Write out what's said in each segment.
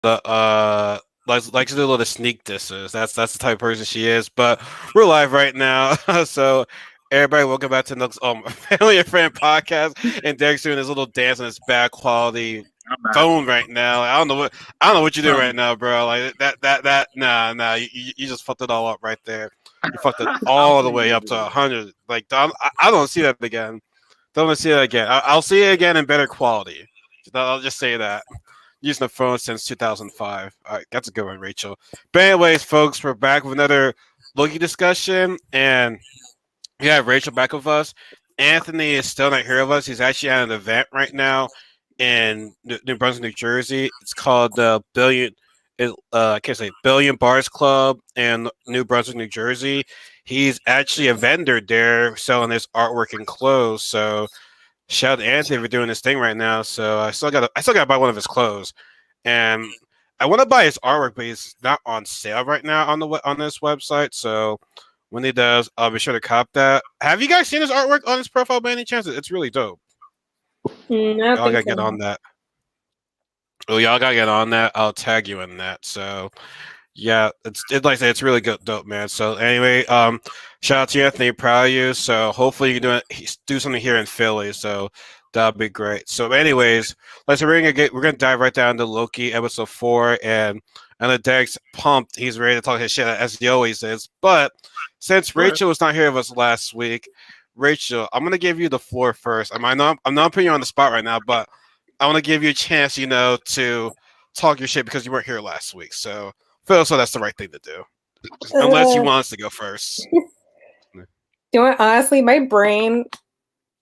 the likes to do a little sneak disses. That's the type of person she is. But we're live right now, so everybody, welcome back to Knuckles Family and Friend podcast. And Derek's doing his little dance on his bad quality I'm not. phone right now. I don't know what you're doing right now, bro. Like that. Nah. You just fucked it all up right there. You fucked it all the way up to 100. Like I don't see that again. Don't want to see that again. I'll see it again in better quality. I'll just say that using the phone since 2005. All right, that's a good one, Rachel. But anyways, folks, we're back with another Loki discussion, and we have Rachel back with us. Anthony is still not here with us. He's actually at an event right now in New Brunswick, New Jersey. It's called the I can't say Billion Bars Club in New Brunswick, New Jersey. He's actually a vendor there selling his artwork and clothes. So shout out to Anthony for doing this thing right now. So I still got to buy one of his clothes, and I want to buy his artwork, but he's not on sale right now on this website. So when he does, I'll be sure to cop that. Have you guys seen his artwork on his profile by any chance? It's really dope. Y'all gotta get on that. Oh, y'all gotta get on that. I'll tag you in that. So yeah, it's like I said, it's really good, dope, man. So anyway, shout out to you, Anthony. Proud of you. So hopefully you can do something here in Philly. So that'll be great. So anyways, we're gonna dive right down to Loki episode 4, and the Derek's pumped. He's ready to talk his shit as he always is. But since Rachel was not here with us last week, Rachel, I'm gonna give you the floor first. I'm not putting you on the spot right now, but I want to give you a chance, to talk your shit because you weren't here last week. So feel so that's the right thing to do, unless you want us to go first. Honestly, my brain,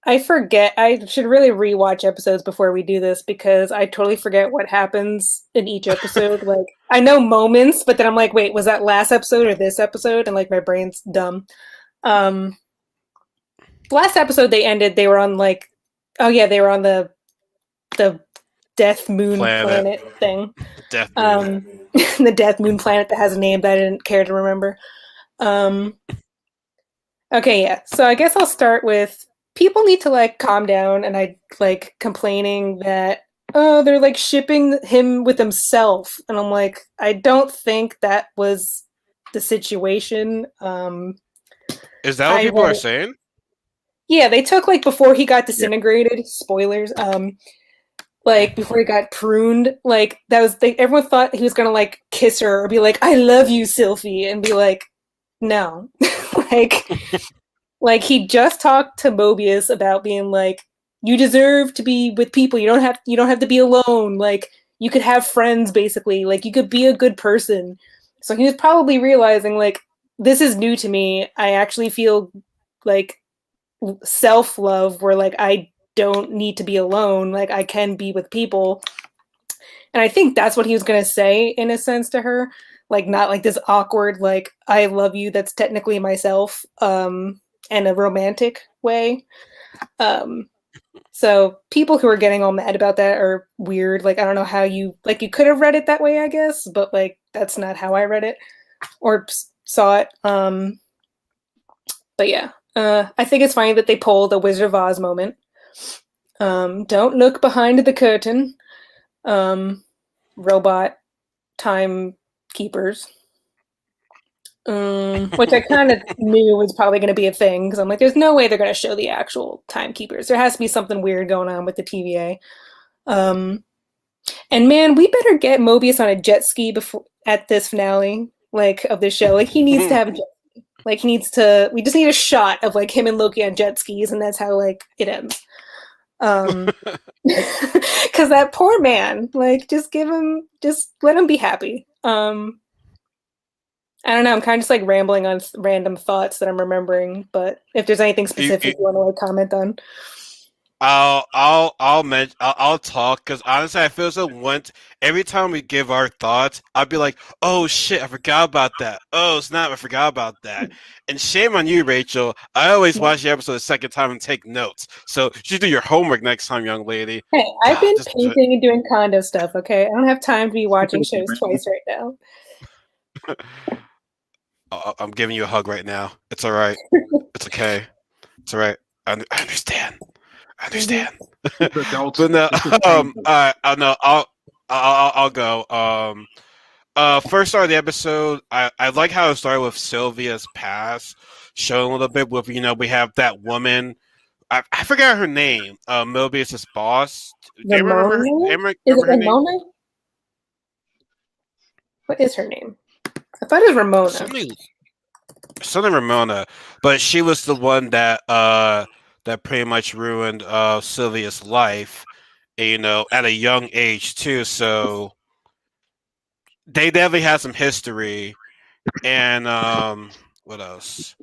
I forget. I should really rewatch episodes before we do this because I totally forget what happens in each episode. Like, I know moments, but then I'm like, wait, was that last episode or this episode? And like, my brain's dumb. Last episode they were on they were on the Death Moon planet thing. Death Moon. The Death Moon planet that has a name that I didn't care to remember. Okay, yeah. So I guess I'll start with people need to like calm down, and I like complaining that they're like shipping him with himself, and I'm like, I don't think that was the situation. Is that what people are saying? Yeah, they took like before he got disintegrated. Yeah. Spoilers. Like before he got pruned, like that was everyone thought he was gonna like kiss her or be like, "I love you, Sylvie," and be like, "No," like he just talked to Mobius about being like, "You deserve to be with people. You don't have to be alone. Like you could have friends, basically. Like you could be a good person." So he was probably realizing like this is new to me. I actually feel like self-love where like I don't need to be alone, like I can be with people. And I think that's what he was going to say in a sense to her, like not like this awkward like I love you that's technically myself in a romantic way. So people who are getting all mad about that are weird. Like I don't know how you could have read it that way, I guess, but like that's not how I read it or saw it. But yeah, I think it's funny that they pulled a Wizard of Oz moment. Don't look behind the curtain. Robot timekeepers. Which I kind of knew was probably going to be a thing because I'm like, there's no way they're going to show the actual timekeepers. There has to be something weird going on with the TVA. And man, we better get Mobius on a jet ski before at this finale, like of this show. Like he needs to have a jet ski. Like we just need a shot of like him and Loki on jet skis, and that's how like it ends. Because that poor man, like just let him be happy. I don't know, I'm kind of just like rambling on random thoughts that I'm remembering, but if there's anything specific you want to like comment on. I'll talk because honestly I feel so every time we give our thoughts I'd be like, oh shit, I forgot about that. Oh snap, I forgot about that. And shame on you, Rachel. I always watch the episode the second time and take notes. So you should do your homework next time, young lady. Hey, I've been painting and doing condo stuff, okay? I don't have time to be watching shows twice right now. I'm giving you a hug right now. It's all right. It's okay. It's all right. I understand. I understand. But no, I know. I'll go. First start of the episode, I like how it started with Sylvia's past, showing a little bit with we have that woman. I forgot her name. Mobius's boss. Do you remember her? Ramona? Is it Remember her name? Ramona? What is her name? I thought it was Ramona. Something something Ramona, but she was the one that pretty much ruined Sylvia's life. At a young age too. So they definitely had some history. And what else?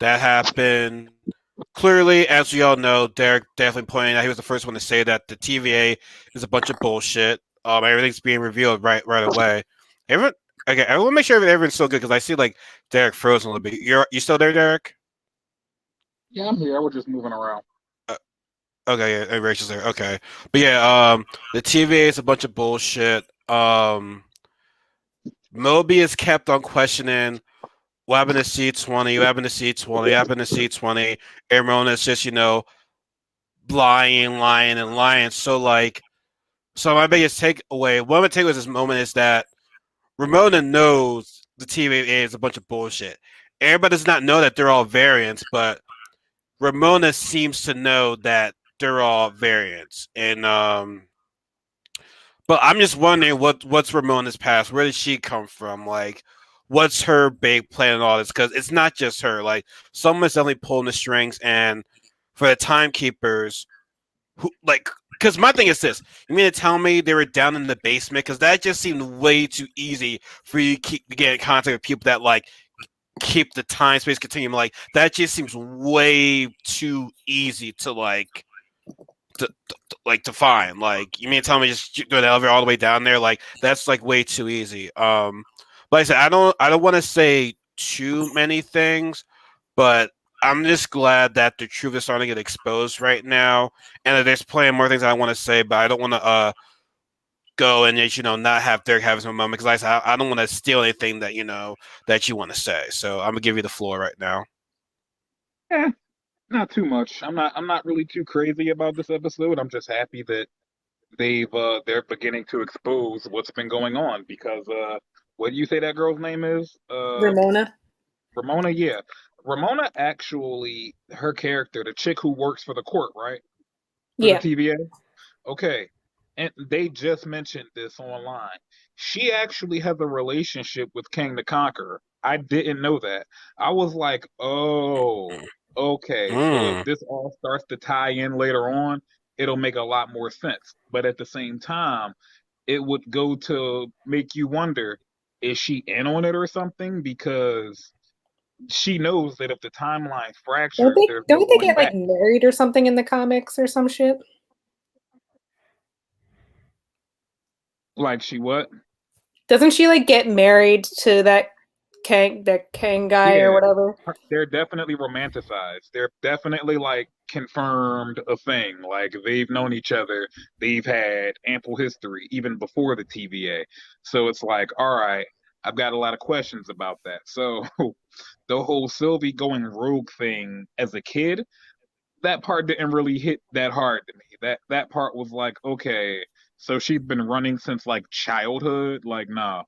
That happened. Clearly, as we all know, Derek definitely pointed out he was the first one to say that the TVA is a bunch of bullshit. Everything's being revealed right away. Everyone, okay, I want to make sure everyone's still good because I see like Derek frozen a little bit. You still there, Derek? Yeah, I'm here. I was just moving around. Uh, okay, yeah, and Rachel's there. Okay, but yeah, the TVA is a bunch of bullshit. Mobius kept on questioning what happened to C20, what happened to C20, what happened to C20. And Ramona's just lying and lying. So my biggest takeaway, one of the takeaways of this moment is that Ramona knows the TVA is a bunch of bullshit. Everybody does not know that they're all variants, but Ramona seems to know that they're all variants. And but I'm just wondering what's Ramona's past? Where did she come from? Like, what's her big plan and all this? Because it's not just her. Like, someone's definitely pulling the strings, and for the timekeepers, who like because my thing is this: you mean to tell me they were down in the basement? Because that just seemed way too easy for you to get in contact with people that like keep the time space continuum. Like that just seems way too easy to to find. Like you mean to tell me just go the elevator all the way down there? Like that's like way too easy. Like I said, I don't want to say too many things, but I'm just glad that the truth is starting to get exposed right now, and that there's plenty more things I want to say, but I don't want to go and just, not have Derek have his own moment because like I said I don't want to steal anything that that you want to say. So I'm gonna give you the floor right now. Eh, not too much. I'm not really too crazy about this episode. I'm just happy that they're beginning to expose what's been going on because what do you say that girl's name is? Ramona? Ramona, yeah. Ramona actually her character, the chick who works for the court, right? For the Yeah. TVA. Okay. And they just mentioned this online. She actually has a relationship with King the Conqueror. I didn't know that. I was like, oh, okay. So if Mm. this all starts to tie in later on, it'll make a lot more sense. But at the same time, it would go to make you wonder, is she in on it or something? Because she knows that if the timeline Don't fractures, they there's no don't they going get like back. married or something in the comics or some shit? Like she what? Doesn't she like get married to that Kang guy or Yeah, whatever? they're definitely romanticized. They're definitely like confirmed a thing. Like they've known each other. They've had ample history even before the TVA. So it's like, all right, I've got a lot of questions about that. So the whole Sylvie going rogue thing as a kid, that part didn't really hit that hard to me. That part was like, okay, so she's been running since like childhood. Like, nah,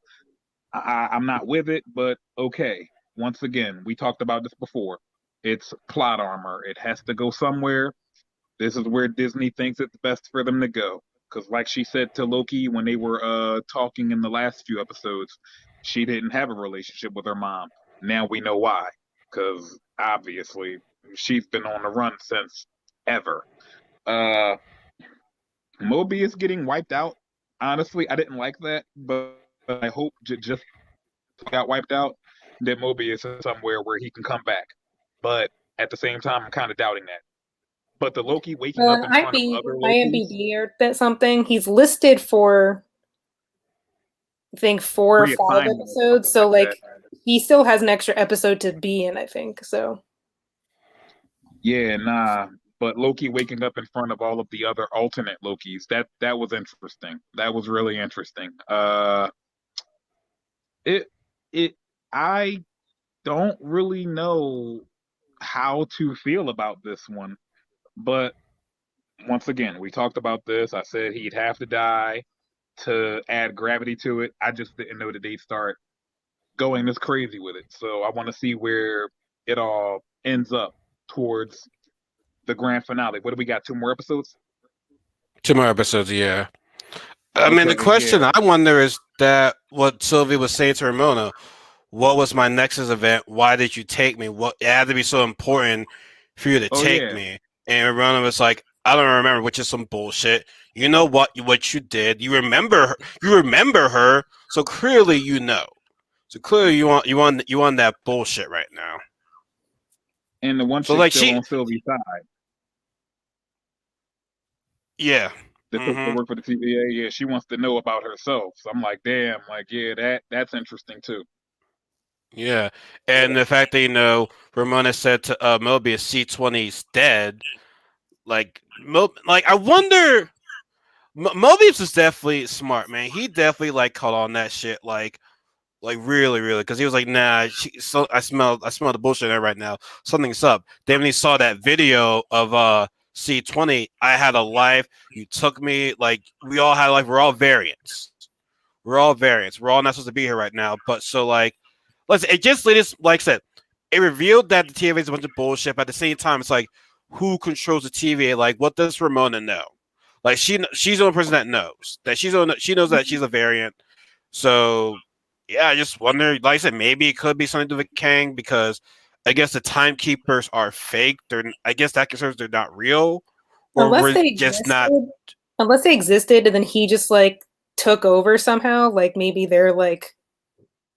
I'm not with it, but okay. Once again, we talked about this before. It's plot armor. It has to go somewhere. This is where Disney thinks it's best for them to go. Because, like she said to Loki when they were talking in the last few episodes, she didn't have a relationship with her mom. Now we know why. Because obviously she's been on the run since ever. Uh, Mobius getting wiped out. Honestly, I didn't like that, but I hope just got wiped out, then Mobius is somewhere where he can come back. But at the same time, I'm kind of doubting that. But the Loki waking up in front of other Lokis, IMDb or that something. He's listed for I think 4 or 5 reassignment or episodes, something so like that. like he still has an extra episode to be in. I think so. Yeah, nah. But Loki waking up in front of all of the other alternate Lokis, that was interesting. That was really interesting. It it I don't really know how to feel about this one, but once again, we talked about this. I said he'd have to die. to add gravity to it. I just didn't know that they'd start going this crazy with it. So I want to see where it all ends up towards the grand finale. What do we got? 2 more episodes? 2 more episodes, yeah. I mean, the Okay, question yeah. I wonder is that what Sylvie was saying to Ramona. What was my Nexus event? Why did you take me? What it had to be so important for you to Oh take yeah. me? And Ramona was like, I don't remember, which is some bullshit. You know what you did. You remember her. You remember her. So clearly you know. So clearly you want that bullshit right now. And the one So chick like still she, on Sylvie's side. yeah. The chick that Mm-hmm. work for the TVA, yeah, she wants to know about herself. So I'm like, damn, like, yeah, that's interesting too. Yeah. And the fact that Ramona said to Mobius C20 is dead. Like I wonder. Mobius is definitely smart, man. He definitely like caught on that shit, like really, really, because he was like, "Nah, I smell the bullshit in there right now. Something's up." Then when he saw that video of C20, I had a life. You took me. Like we all had a life. We're all variants. We're all variants. We're all not supposed to be here right now. But so like, listen, it just lit us. Like I said, it revealed that the TVA is a bunch of bullshit. But at the same time, it's like, who controls the TVA? Like, what does Ramona know? Like she's the only person that knows that she knows that she's a variant. So yeah, I just wonder. Like I said, maybe it could be something to do with Kang because I guess the Timekeepers are fake. I guess that concerns they're not real, or Unless we're they just existed, not. unless they existed and then he just like took over somehow, like maybe they're like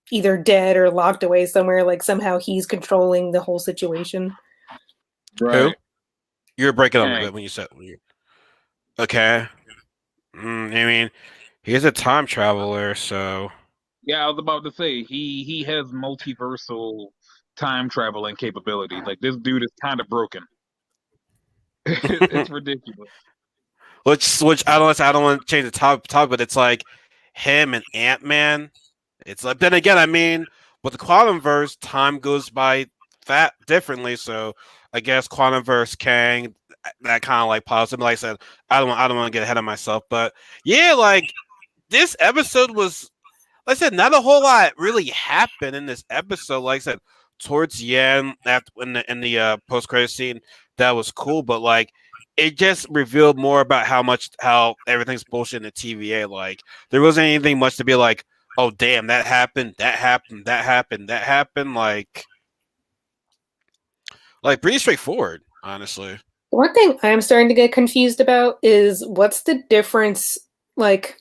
either dead or locked away somewhere, like somehow he's controlling the whole situation. Who? Right. You're breaking up a Kang. bit when you said. Okay. I mean, he's a time traveler, so. Yeah, I was about to say he has multiversal time traveling capabilities. Like this dude is kind of broken. It's ridiculous. Which I don't want to change the topic, but it's like him and Ant-Man. It's like then again, I mean, with the quantum verse, time goes by that differently. So I guess quantum verse Kang, that kind of like positive. Like I said, I don't want to get ahead of myself, but yeah, like this episode was, like I said, not a whole lot really happened in this episode. Like I said, towards the end, after in the post credit scene, that was cool, but like it just revealed more about how everything's bullshit in the TVA. Like there wasn't anything much to be like, oh damn, that happened, that happened, that happened, that happened. Like pretty straightforward, honestly. One thing I'm starting to get confused about is what's the difference, like,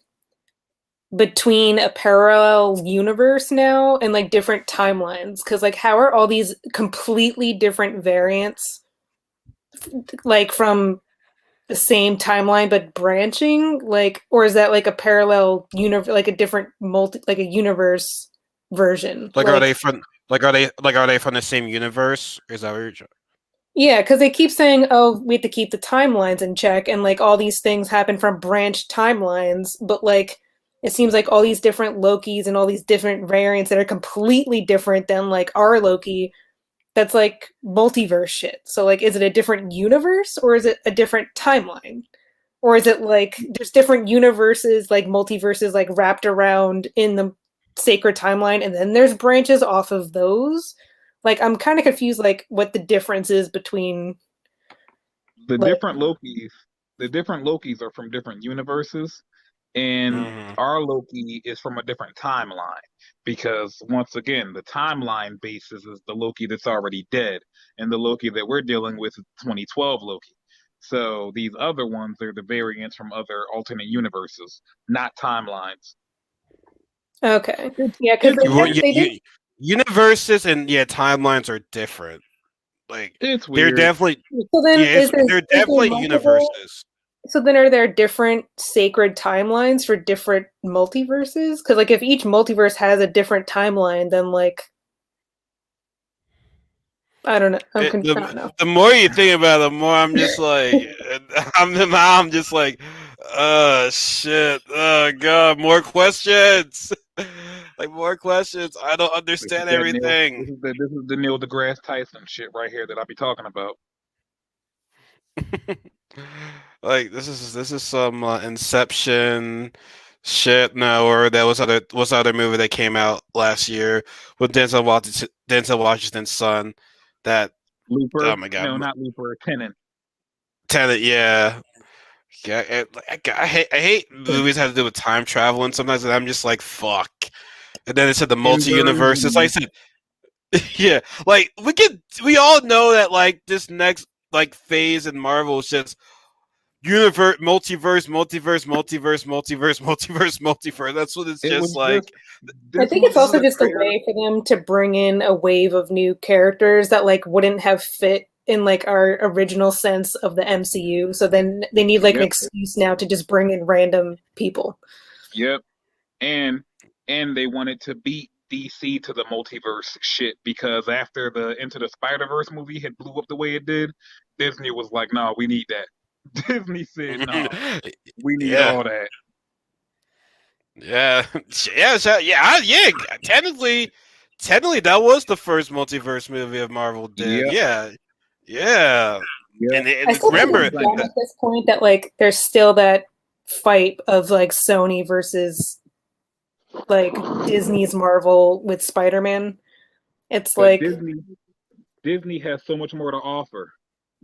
between a parallel universe now and like different timelines? Because like, how are all these completely different variants, like from the same timeline but branching? Like, or is that like a parallel universe, like a different like a universe version? Like Like, are they from the same universe? Is that what you're yeah, because they keep saying, "Oh, we have to keep the timelines in check," and like all these things happen from branched timelines. But like, it seems like all these different Lokis and all these different variants that are completely different than like our Loki. That's like multiverse shit. So like, is it a different universe or is it a different timeline? Or is it like there's different universes, like multiverses, like wrapped around in the sacred timeline, and then there's branches off of those? Like I'm kind of confused, like what the difference is between The like. different Lokis, the different Lokis are from different universes, and mm-hmm. our Loki is from a different timeline because once again, the timeline basis is the Loki that's already dead, and the Loki that we're dealing with is 2012 Loki. So these other ones are the variants from other alternate universes, not timelines. Okay, yeah, because It's weird. they did. Universes and yeah, timelines are different. Like It's they're weird. definitely So then, they're is there definitely multiple? universes. So then, are there different sacred timelines for different multiverses? Because like, if each multiverse has a different timeline, then like, I don't know. I don't know. The more you think about it, the more I'm just like I'm just like, shit, oh god, more questions. Like more questions. I don't This is understand that Neil. everything. This is the Neil deGrasse Tyson shit right here that I be talking about. Like this is some Inception Shit, no. Or that was what's the other movie that came out last year with Denzel Washington's son. That Looper? oh my god, No, not Looper. Tenet. Tenet, yeah. Yeah, I hate movies that have to do with time travel, and sometimes I'm just like, fuck. And then it said the multi-universe. It's like I Inversion. said, yeah, like we all know that like this next like phase in Marvel is just universe, multiverse. That's what it's It just was just like. I this think was it's This is also the just a way for them to bring in a wave of new characters that like wouldn't have fit in like our original sense of the MCU. So then they need like an Yep, excuse now to just bring in random people. yep. And they wanted to beat DC to the multiverse shit because after the Into the Spider-Verse movie had blew up the way it did, Disney was like, "No, we need that." Disney said, "No, we need yeah. all that." Yeah, yeah. Technically, that was the first multiverse movie of Marvel did. Yep, Yeah, yeah. yep. I still think Remember, it's dumb at this point that like there's still that fight of like Sony versus like Disney's Marvel with Spider-Man. It's But like Disney has so much more to offer.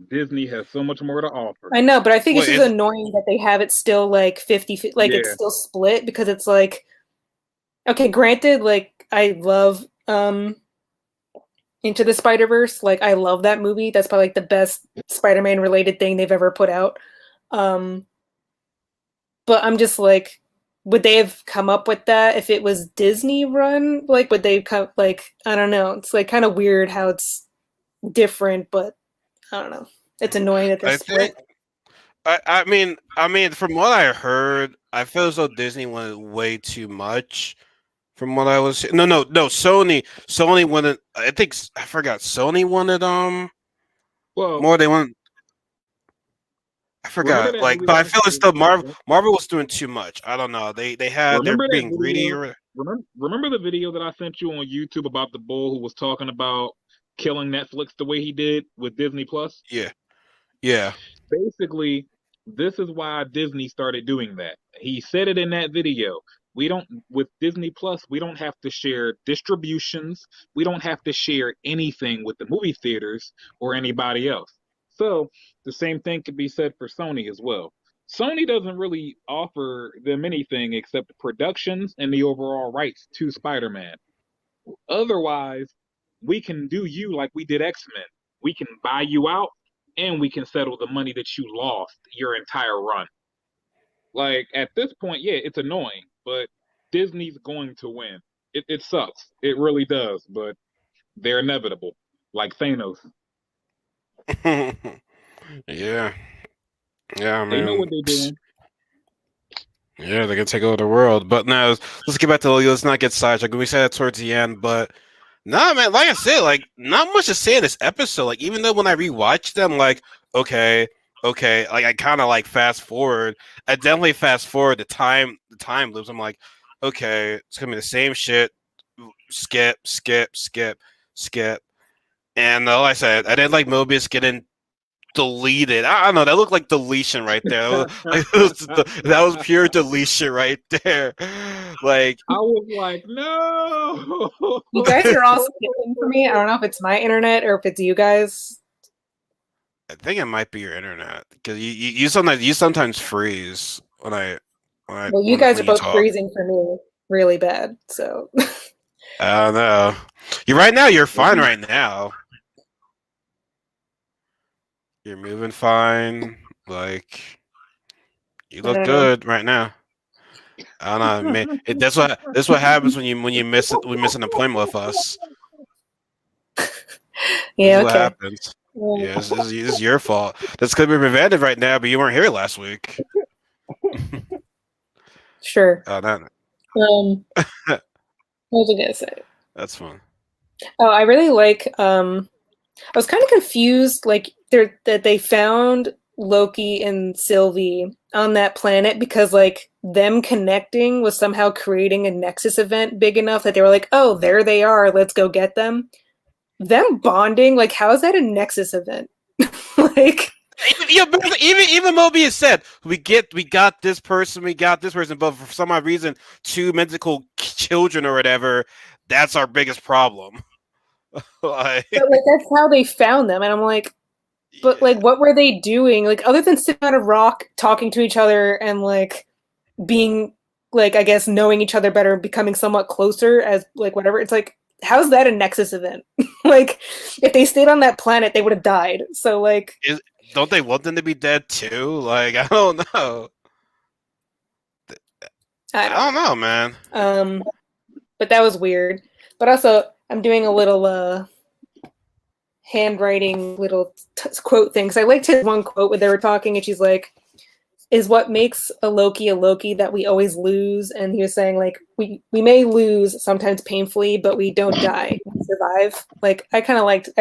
Disney has so much more to offer. I know, but I think it's wait, just annoying that they have it still like 50, like it's Yeah, still split because it's like okay, granted, like I love Into the Spider-Verse. Like I love that movie. That's probably like the best Spider-Man related thing they've ever put out. Um but I'm just like would they have come up with that if it was Disney run? Like would they come like I don't know. It's like kind of weird how it's different, but I don't know. It's annoying at I this think. point. I mean, from what I heard, I feel as though Disney wanted way too much. From what I was, no. Sony wanted. I think I forgot. Sony wanted well, more. They wanted. I remember forgot. that Like, movie but that I I feel as said? though Marvel was doing too much. I don't know. They're Remember that being greedy. video? Or Remember the video that I sent you on YouTube about the bull who was talking about killing Netflix the way he did with Disney Plus? yeah, yeah. Basically, this is why Disney started doing that. He said it in that video. We don't, with Disney Plus, we don't have to share distributions. We don't have to share anything with the movie theaters or anybody else. So the same thing could be said for Sony as well. Sony doesn't really offer them anything except productions and the overall rights to Spider-Man. Otherwise, we can do you like we did X-Men. We can buy you out and we can settle the money that you lost your entire run. Like at this point, yeah, it's annoying, but Disney's going to win. It sucks. It really does, but they're inevitable. Like Thanos. Yeah, yeah. I They know mean, what they're doing. yeah, they can take over the world. But now let's get back to let's not get sidetracked. We said that towards the end, but nah, man. Like I said, like not much to say in this episode. Like even though when I rewatched them, like okay, like I kind of like fast forward. I definitely fast forward the time loops. I'm like, okay, it's gonna be the same shit. Skip. And like I said, I didn't like Mobius getting deleted. I don't know. That looked like deletion right there. That was pure deletion right there. Like, I was like, no. You guys are all skipping for me. I don't know if it's my internet or if it's you guys. I think it might be your internet because you sometimes freeze Well, you guys are when you both talk. freezing for me really bad. So I don't know. You right now. You're fine right now. You're moving fine. Like you I look don't know. good right now. I don't know, man. That's what happens when you miss it. We miss an appointment with us. This is Yeah, what okay. happens. Yeah, this is your fault. That's gonna be prevented right now, but you weren't here last week. Sure. That, What was I gonna say? that's fun. Oh, I really like I was kind of confused like that they found Loki and Sylvie on that planet because like them connecting was somehow creating a Nexus event big enough that they were like, "Oh, there they are. Let's go get them." Them bonding, like how is that a Nexus event? Like Even Mobius said we got this person, but for some odd reason, two mythical children or whatever, that's our biggest problem. But like that's how they found them, and I'm like, but like, what were they doing? Like, other than sitting on a rock, talking to each other, and like being like, I guess, knowing each other better, becoming somewhat closer as like whatever. It's like, how's that a Nexus event? Like, if they stayed on that planet, they would have died. So like, don't they want them to be dead too? Like, I don't know. I don't know, man. But that was weird. But also, I'm doing a little handwriting little quote thing, because I liked his one quote where they were talking, and she's like, is what makes a Loki that we always lose. And he was saying, like, we may lose sometimes painfully, but we don't die, we survive. Like, I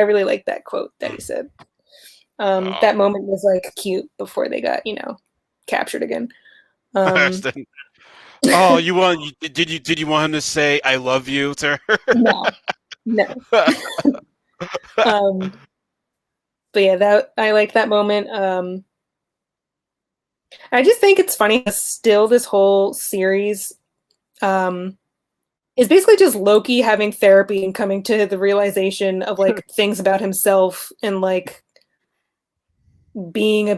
really liked that quote that he said. That moment was like cute before they got, captured again. Oh, did you want him to say "I love you" to her? No. But yeah, I like that moment. I just think it's funny. Still, this whole series is basically just Loki having therapy and coming to the realization of like things about himself and like becoming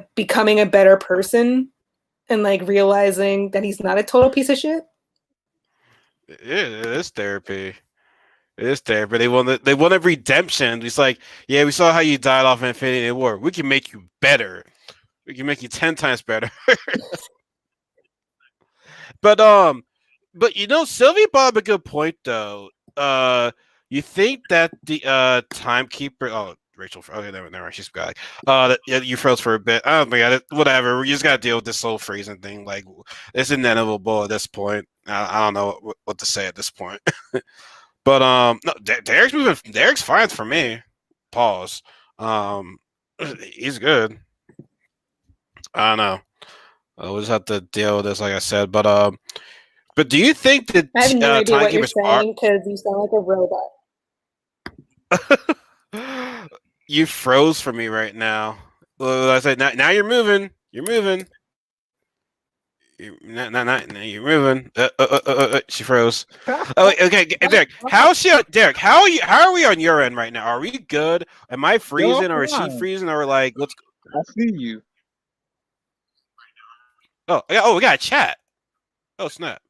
a better person and like realizing that he's not a total piece of shit. It is therapy. It is therapy. They wanted redemption. It's like, yeah, we saw how you died off Infinity War. We can make you better. We can make you 10 times better. But Sylvie brought up a good point though. You think that the timekeeper? Oh, Rachel. Okay, never mind. She's back. You froze for a bit. Oh my god. Whatever. You just gotta deal with this whole freezing thing. Like, it's inevitable at this point. I don't know what to say at this point. But no, Derek's moving. Derek's fine for me. Pause. He's good. I don't know. We'll just have to deal with this, like I said. But do you think that I have no idea what you're saying because you sound like a robot? You froze for me right now. Well, I said now you're moving. You're moving. You're moving. She froze. Oh, okay, Derek. Derek, how are we on your end right now? Are we good? Am I freezing, or is she freezing, or like what's? I see you. Oh, we got a chat. Oh snap.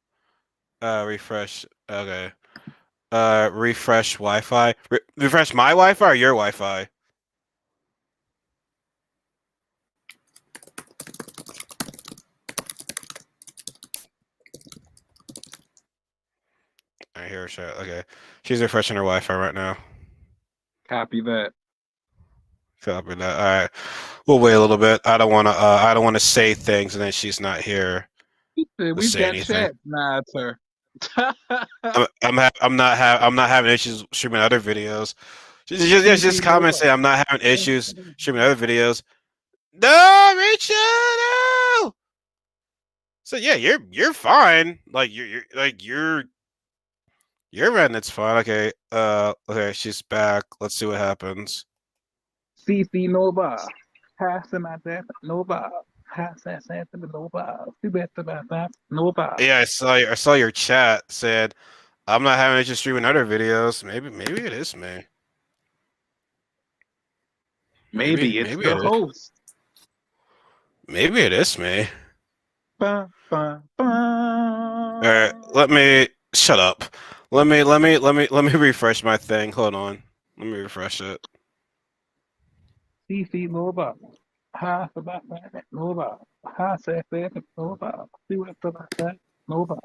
Refresh. Okay. Refresh Wi-Fi. Refresh my Wi-Fi or your Wi-Fi? I hear her chat. Okay. She's refreshing her Wi-Fi right now. Copy that. Copy that. All right. We'll wait a little bit. I don't want to say things and then she's not here. We've got chat. Nah, it's her. I'm not having issues streaming other videos. Just comment say I'm not having issues streaming other videos. No, Rachel, no. So yeah, you're fine. Like your end, it's fine. Okay. Okay, she's back. Let's see what happens. CC Nova. Nova. Yeah, I saw your chat said I'm not having issues streaming other videos. Maybe it is me. Maybe it's the host. Maybe it is me. All right, let me shut up. Let me refresh my thing. Hold on. Let me refresh it. CC Nova. Nova. Nova.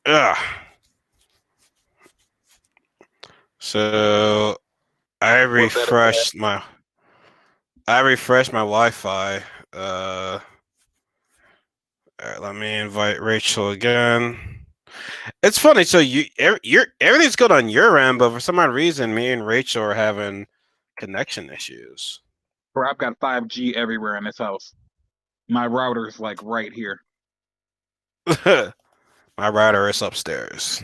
Ugh. So I refreshed my Wi-Fi. All right, let me invite Rachel again. It's funny. So everything's good on your end, but for some odd reason, me and Rachel are having connection issues. Bro, I've got 5G everywhere in this house. My router's like right here. My router is upstairs.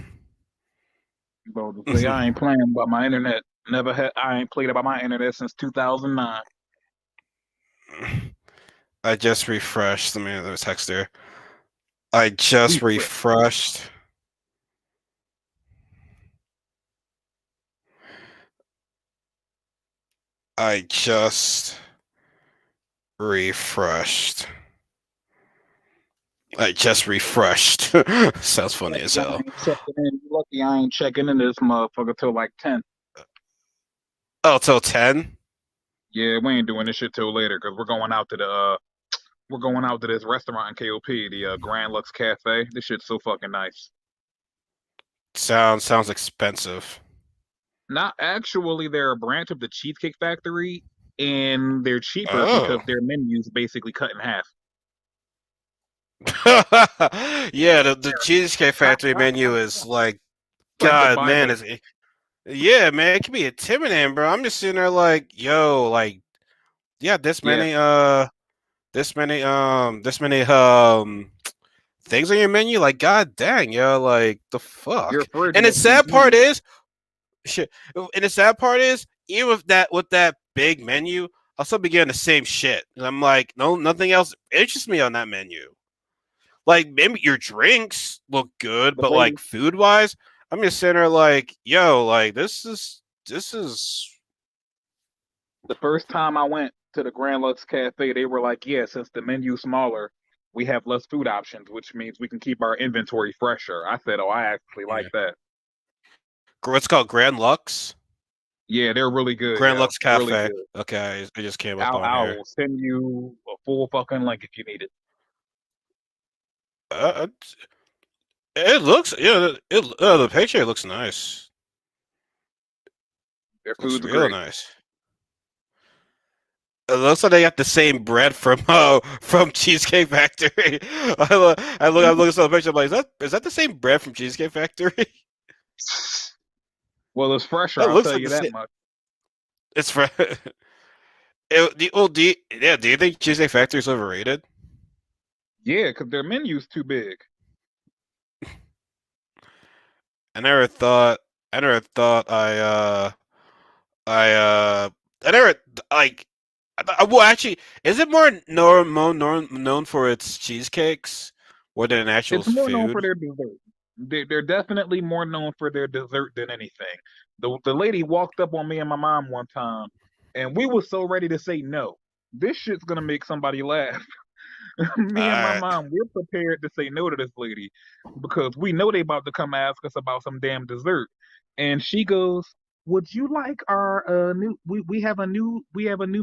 Bro, to say I ain't playing about my internet. Never had. I ain't played about my internet since 2009. I just refreshed. Let me there's text there. I just Refresh. refreshed. I just refreshed. I just refreshed. Sounds funny as I hell. ain't checking in. You lucky I ain't checking in this motherfucker till like 10. Oh, till 10? Yeah, we ain't doing this shit till later because we're going out to this restaurant in KOP, the Grand Lux Cafe. This shit's so fucking nice. Sounds expensive. Not actually, they're a branch of the Cheesecake Factory, and they're cheaper because Oh. their menu's basically cut in half. Yeah, the Cheesecake Factory menu is like, Like the God, man, Bible. it's yeah, man, it can be intimidating, bro. I'm just sitting there like, yo, like, yeah, Yeah, this many things on your menu, like, god dang, yo, like the your fuck. fridge And the makes me sad part hungry. is, shit. And the sad part is, even with that big menu, I'll still be getting the same shit. And I'm like, no, nothing else interests me on that menu. Like maybe your drinks look good, The but lady, like food wise, I'm just sitting there like, yo, like this is the first time I went to the Grand Lux Cafe, they were like, "Yeah, since the menu's smaller, we have less food options, which means we can keep our inventory fresher." I said, "Oh, I actually like yeah. that." What's called Grand Lux? Yeah, they're really good, Grand yo. Lux Really Cafe. good. Okay, it just came up I'll, on here. I'll send you a full fucking link if you need it. Uh, it looks the picture looks nice. Their Looks food's real great. nice. It looks like they got the same bread from Cheesecake Factory. I'm looking at the picture. I'm like, is that the same bread from Cheesecake Factory? Well, it's fresher, That I'll looks tell like you the that same. much. It's for. Do you think Cheesecake Factory is overrated? Yeah, because their menu's too big. I never thought. I never thought. I I never like. Well, actually, is it known for its cheesecakes more than actual It's more known for food? their dessert. They're definitely more known for their dessert than anything. The lady walked up on me and my mom one time, and we were so ready to say no. This shit's gonna make somebody laugh. Me and my Uh, mom, we're prepared to say no to this lady because we know they about to come ask us about some damn dessert. And she goes, "Would you like our new? We have a new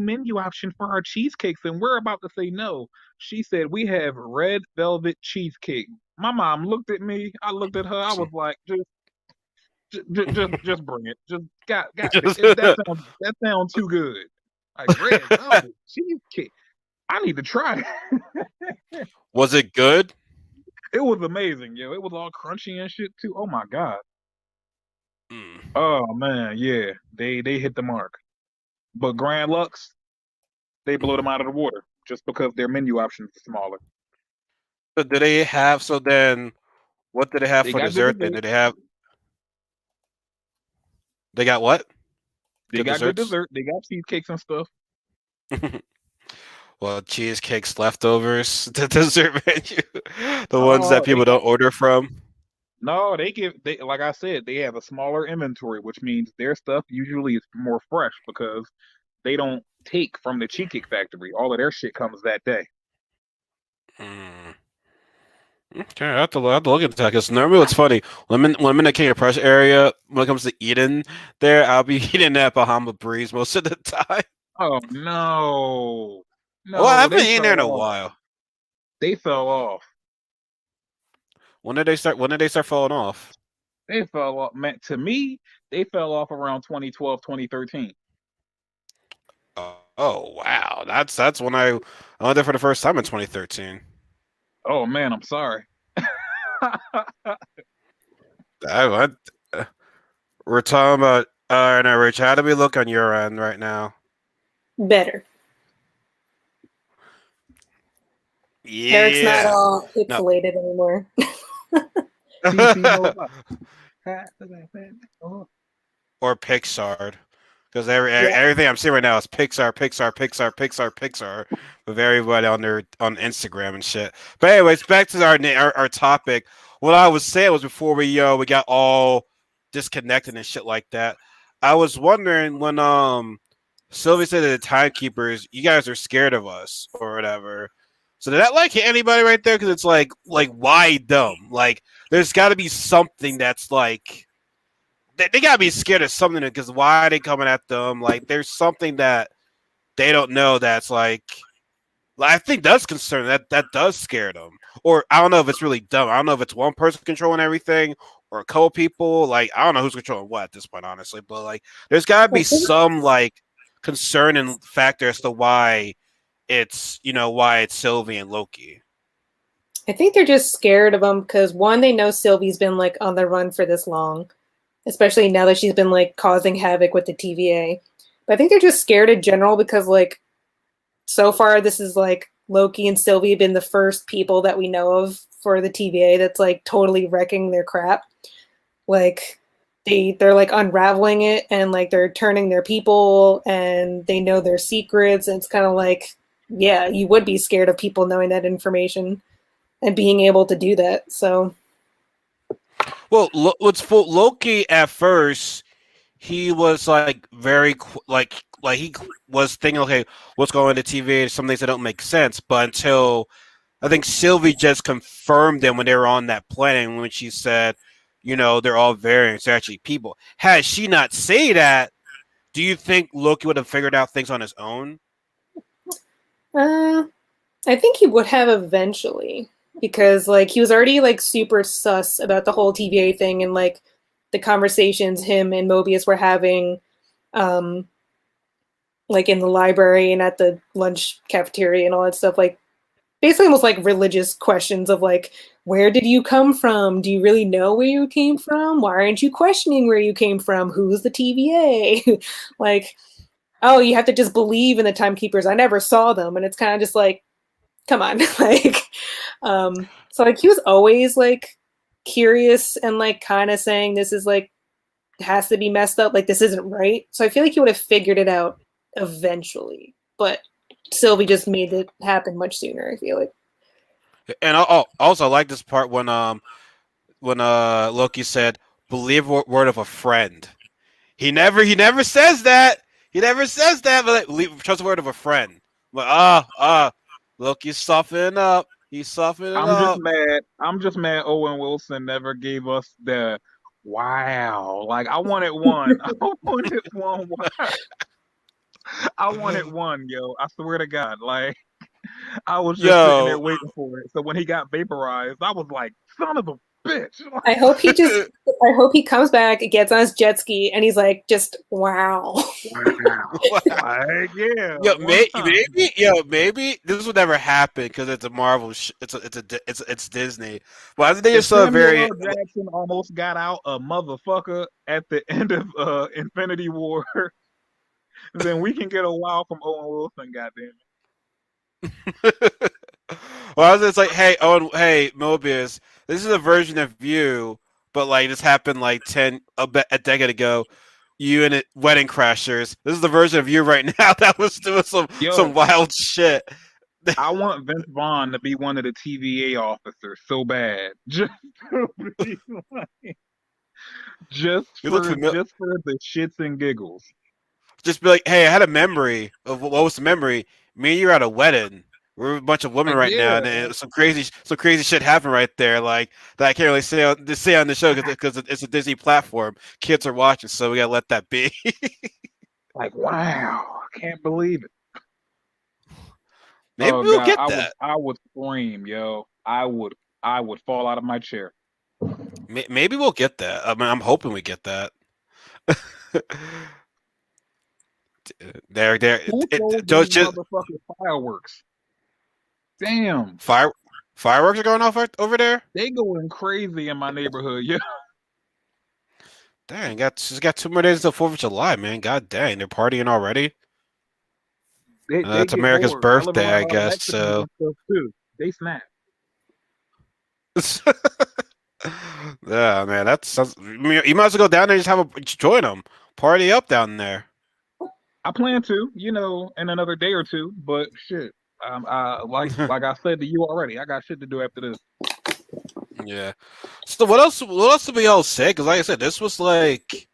menu option for our cheesecakes, and we're about to say no." She said, "We have red velvet cheesecake." My mom looked at me. I looked at her. I was like, just bring it. Just got just, that sounds too good. Like red velvet cheesecake. I need to try it. was it good? It was amazing, yo. It was all crunchy and shit too. Oh my god. Mm. Oh man, yeah. They hit the mark. But Grand Lux, they blow them out of the water just because their menu options are smaller. So do they have? So then, what do they have They for got good dessert? Then dessert. do they have? They got what? They Good got good desserts? dessert. They got cheesecakes and stuff. Well, cheesecakes, leftovers, the dessert menu, the ones that Oh, they people got don't order from. no. They like I said, they have a smaller inventory, which means their stuff usually is more fresh because they don't take from the Cheesecake Factory. All of their shit comes that day. Mm. Okay, I have to look into that because normally what's funny when I'm in the King of Prussia area when it comes to eating there, I'll be eating at Bahama Breeze most of the time. Oh no, Well, I no, haven't they eaten there fell in a off. while. They fell off. When did they start? When did they start falling off? They fell off. Man, to me, they fell off around 2012, 2013. Oh wow, that's when I went there for the first time in 2013. Oh man, I'm sorry. I went. We're talking about. No, Rich, how do we look on your end right now? Better. Eric's not Yeah. all No. pixelated anymore. PC no lie. or Pixar. Because Yeah. everything I'm seeing right now is Pixar, Pixar, Pixar, Pixar, Pixar, with everybody on Instagram and shit. But anyways, back to our topic. What I was saying was before we got all disconnected and shit like that. I was wondering when Sylvie said to the Timekeepers, "You guys are scared of us" or whatever. So did that like hit anybody right there? Because it's like why dumb? Like there's got to be something that's like they gotta be scared of something because why are they coming at them? Like there's something that they don't know that's like I think does concern that does scare them. Or I don't know if it's really dumb. I don't know if it's one person controlling everything or a couple people. Like I don't know who's controlling what at this point, honestly. But like there's gotta be some like concern and factor as to why it's why it's Sylvie and Loki. I think they're just scared of him because one, they know Sylvie's been like on the run for this long, especially now that she's been like causing havoc with the TVA. But I think they're just scared in general because like so far this is like Loki and Sylvie have been the first people that we know of for the TVA that's like totally wrecking their crap. Like they're like unraveling it and like they're turning their people and they know their secrets and it's kind of like yeah, you would be scared of people knowing that information and being able to do that. So well, what's for Loki at first, he was like very like he was thinking, okay, what's going on the TV? Some things that don't make sense. But until I think Sylvie just confirmed them when they were on that planet when she said, they're all variants, they're actually people. Had she not say that, do you think Loki would have figured out things on his own? I think he would have eventually because like he was already like super sus about the whole TVA thing and like the conversations him and Mobius were having um like in the library and at the lunch cafeteria and all that stuff, like basically almost like religious questions of like where did you come from? Do you really know where you came from? Why aren't you questioning where you came from? Who's the TVA? Like, oh, you have to just believe in the Timekeepers. I never saw them. And it's kind of just like, come on. Like, so like he was always like curious and like kind of saying this is like has to be messed up, like this isn't right. So I feel like he would have figured it out eventually, but Sylvie just made it happen much sooner, I feel like. And I also like this part when Loki said, "Believe word of a friend." He never says that. He never says that, but trust the word of a friend. But Loki's softening up. He's softening I'm just up. mad. I'm just mad Owen Wilson never gave us the wow. Like I wanted one. I wanted one. I wanted one, yo. I swear to God. Like I was just sitting there Yo, waiting for it. So when he got vaporized, I was like, son of a bitch. I hope he comes back, gets on his jet ski, and he's like, just wow. Like, yeah. yo, One time. maybe this would never happen because it's a Marvel. It's Disney. But I think they If just saw a Samuel very. L. Jackson almost got out a motherfucker at the end of Infinity War, then we can get a wow from Owen Wilson, goddamn. Well, I was just like, hey, hey, Mobius, this is a version of you, but like this happened like a decade ago. You and Wedding Crashers. This is the version of you right now that was doing some Yo, wild shit. I want Vince Vaughn to be one of the TVA officers so bad. Just to be like, just You look for familiar. just for the shits and giggles. Just be like, hey, I had a memory of what was the memory? Me and you were at a wedding. We're a bunch of women Like, right yeah, now, and then some crazy shit happened right there. Like that I can't really say on the show because it's a Disney platform. Kids are watching, so we gotta let that be. like wow, I can't believe it. Maybe Oh we'll God, get that. I would scream, yo. I would fall out of my chair. Maybe we'll get that. I mean, I'm hoping we get that. there. Who throws these Just motherfucking fireworks? Damn, fire fireworks are going off over there. they going crazy in my neighborhood. Yeah, Dang, just got 2 more days till 4th of July, man. God dang, they're partying already. they It's get America's bored. I live birthday, around I a lot of guess. Mexicans So and stuff too. They snap. Yeah, man, that's you might as well go down there and just join them, party up down there. I plan to, in another day or two. But shit, like I said to you already, I got shit to do after this. Yeah. So what else? What else did we all say? Because like I said, this was like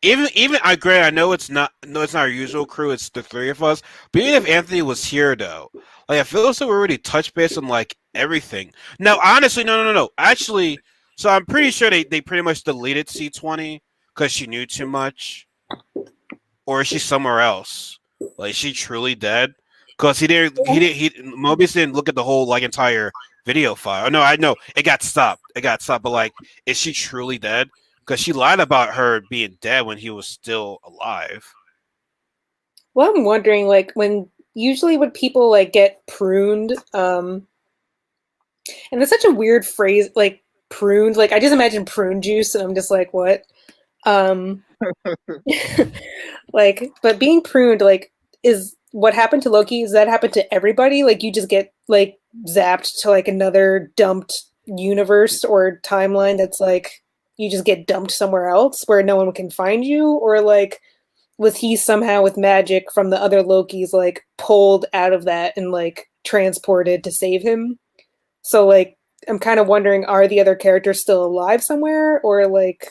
even I agree. I know it's not. No, it's not our usual crew. It's the three of us. But even if Anthony was here, though, like I feel as though we already touched base on like everything. Now, honestly, no. Actually, so I'm pretty sure they pretty much deleted C20 because she knew too much, or is she somewhere else? Like, is she truly dead? Because Mobius didn't look at the whole like entire video file. No, I know it got stopped. It got stopped. But like, is she truly dead? Because she lied about her being dead when he was still alive. Well, I'm wondering, like, usually when people like get pruned, and it's such a weird phrase, like pruned. Like I just imagine prune juice, and I'm just like, what? Um, like, but being pruned, like, is what happened to Loki? Does that happen to everybody? Like, you just get like zapped to like another dumped universe or timeline that's like you just get dumped somewhere else where no one can find you, or like was he somehow with magic from the other Lokis like pulled out of that and like transported to save him? So like I'm kind of wondering, are the other characters still alive somewhere, or like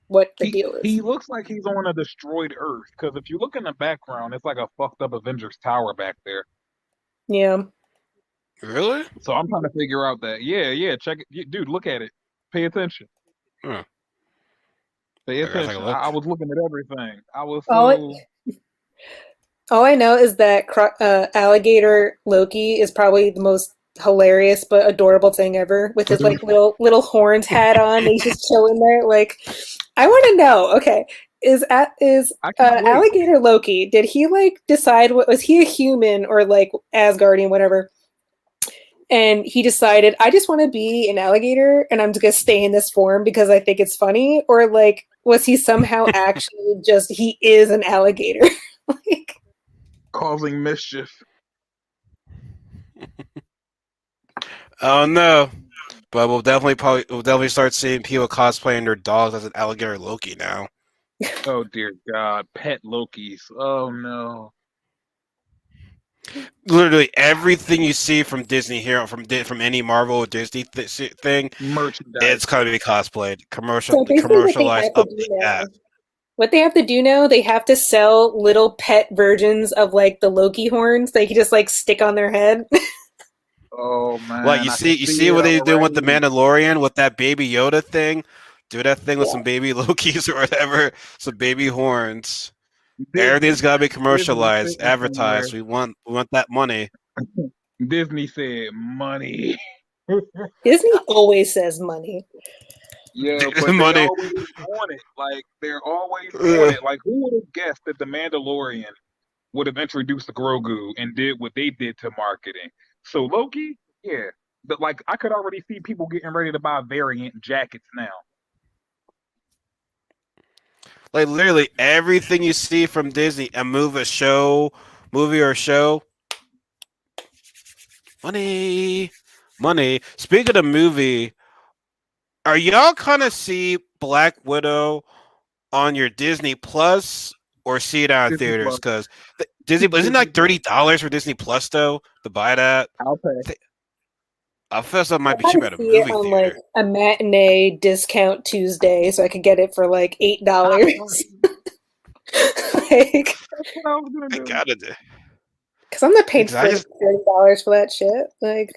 what the deal is? He looks like he's on a destroyed Earth because if you look in the background, it's like a fucked up Avengers tower back there. Yeah. Really? So I'm trying to figure out that. Yeah, check it, dude. Look at it. Pay attention. Huh. Pay I gotta take a attention. look. I was looking at everything. I was All, all I know is that alligator Loki is probably the most hilarious but adorable thing ever, with his like little horns hat on. He's just chilling there. Like, I want to know. Okay, is I can't wait. alligator Loki? Did he like decide what was he a human or like Asgardian, whatever? And he decided, I just want to be an alligator and I'm just going to stay in this form because I think it's funny? Or like, was he somehow actually just, he is an alligator? Like, Causing mischief. Oh no. But we'll definitely start seeing people cosplaying their dogs as an alligator Loki now. Oh dear God, pet Lokis. Oh no. Literally everything you see from Disney here, from any Marvel or Disney thing, Merchandise. it's gonna be cosplayed, so basically what they commercialized have to up do the now, ass. what they have to do now, they have to sell little pet versions of like the Loki horns they can just like stick on their head. Oh Like man, you I can see see it what they do with the already. Mandalorian with that baby Yoda thing. Do that thing with Yeah. some baby Lokis or whatever, some baby horns. Disney. Everything's gotta be Disney commercialized, sitting somewhere. advertised. We want that money. Disney said money. Disney always says money. Yeah, but they Money. always on it. Like they're always on Ugh. it. Like who would have guessed that the Mandalorian would have introduced the Grogu and did what they did to marketing? So Loki, yeah. But like I could already see people getting ready to buy variant jackets now. Like literally everything you see from Disney, movie or show, money, money. Speaking of movie, are y'all kind of see Black Widow on your Disney Plus or see it out in Disney theaters? Plus. Because Disney isn't it like $30 for Disney Plus though to buy that. I'll pay. I feel so it might I be gotta cheaper at a see it movie on like theater. a matinee discount Tuesday, so I could get it for like $8. Like, That's what I was gonna I do. gotta do. because I'm not paid Because I for just $30 for that shit. Like,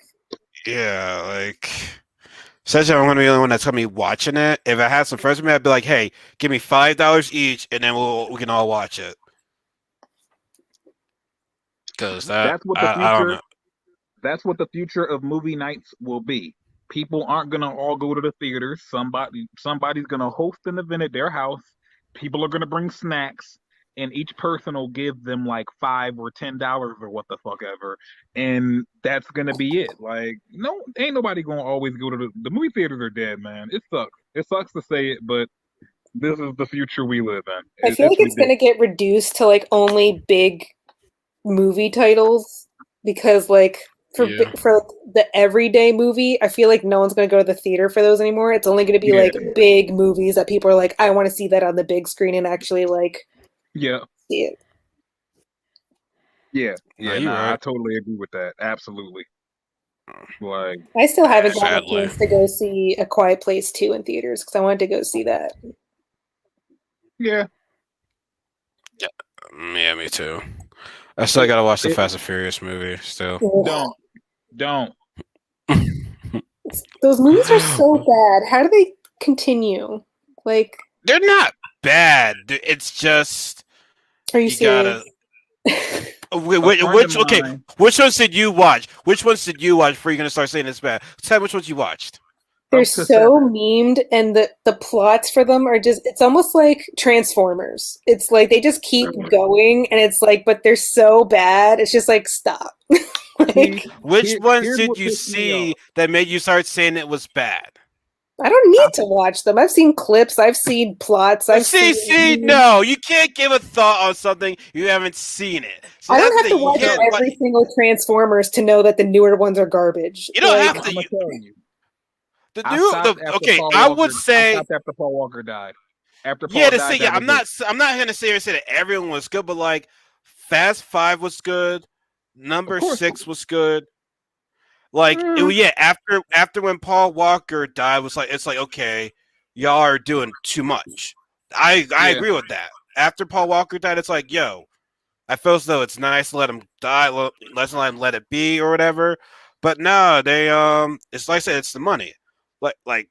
yeah, like. Especially I'm gonna be the only one that's gonna be watching it. If I had some friends with me, I'd be like, "Hey, give me $5 each, and then we can all watch it." Because that That's what the I don't future. know. That's what the future of movie nights will be. People aren't gonna all go to the theaters. Somebody's gonna host an event at their house. People are gonna bring snacks, and each person will give them like $5 or $10 or what the fuck ever, and that's gonna be it. Like, no, ain't nobody gonna always go to the movie theaters are dead, man. It sucks. It sucks to say it, but this is the future we live in. I feel like It's it's gonna ridiculous. get reduced to like only big movie titles because like for the everyday movie, I feel like no one's going to go to the theater for those anymore. It's only going to be like big movies that people are like, I want to see that on the big screen and actually like see it. Yeah, right. I totally agree with that. Absolutely. Like, I still haven't gotten a chance to go see A Quiet Place 2 in theaters because I wanted to go see that. Yeah. Yeah, me too. I still gotta watch the Fast and Furious movie. Still, don't. Those movies are so bad. How do they continue? Like, they're not bad. It's just are you serious? Which ones did you watch? Which ones did you watch before you're gonna start saying it's bad? Tell me which ones you watched. They're so memed, and the plots for them are just—it's almost like Transformers. It's like they just keep going, and it's like, but they're so bad. It's just like stop. Like, which ones did you see that made you start saying it was bad? I don't need to watch them. I've seen clips. I've seen plots. No, you can't give a thought on something you haven't seen it. I don't have to watch every single Transformers to know that the newer ones are garbage. You don't have to. I'm gonna tell you. I would say after Paul Walker died. After Paul died, I'm not gonna say that everyone was good, but like Fast 5 was good, number 6 was good. Like after when Paul Walker died, it's like okay, y'all are doing too much. I agree with that. After Paul Walker died, it's like yo, I feel as though it's nice to let him die, let's let it be or whatever. But no, they it's like I said, it's the money. Like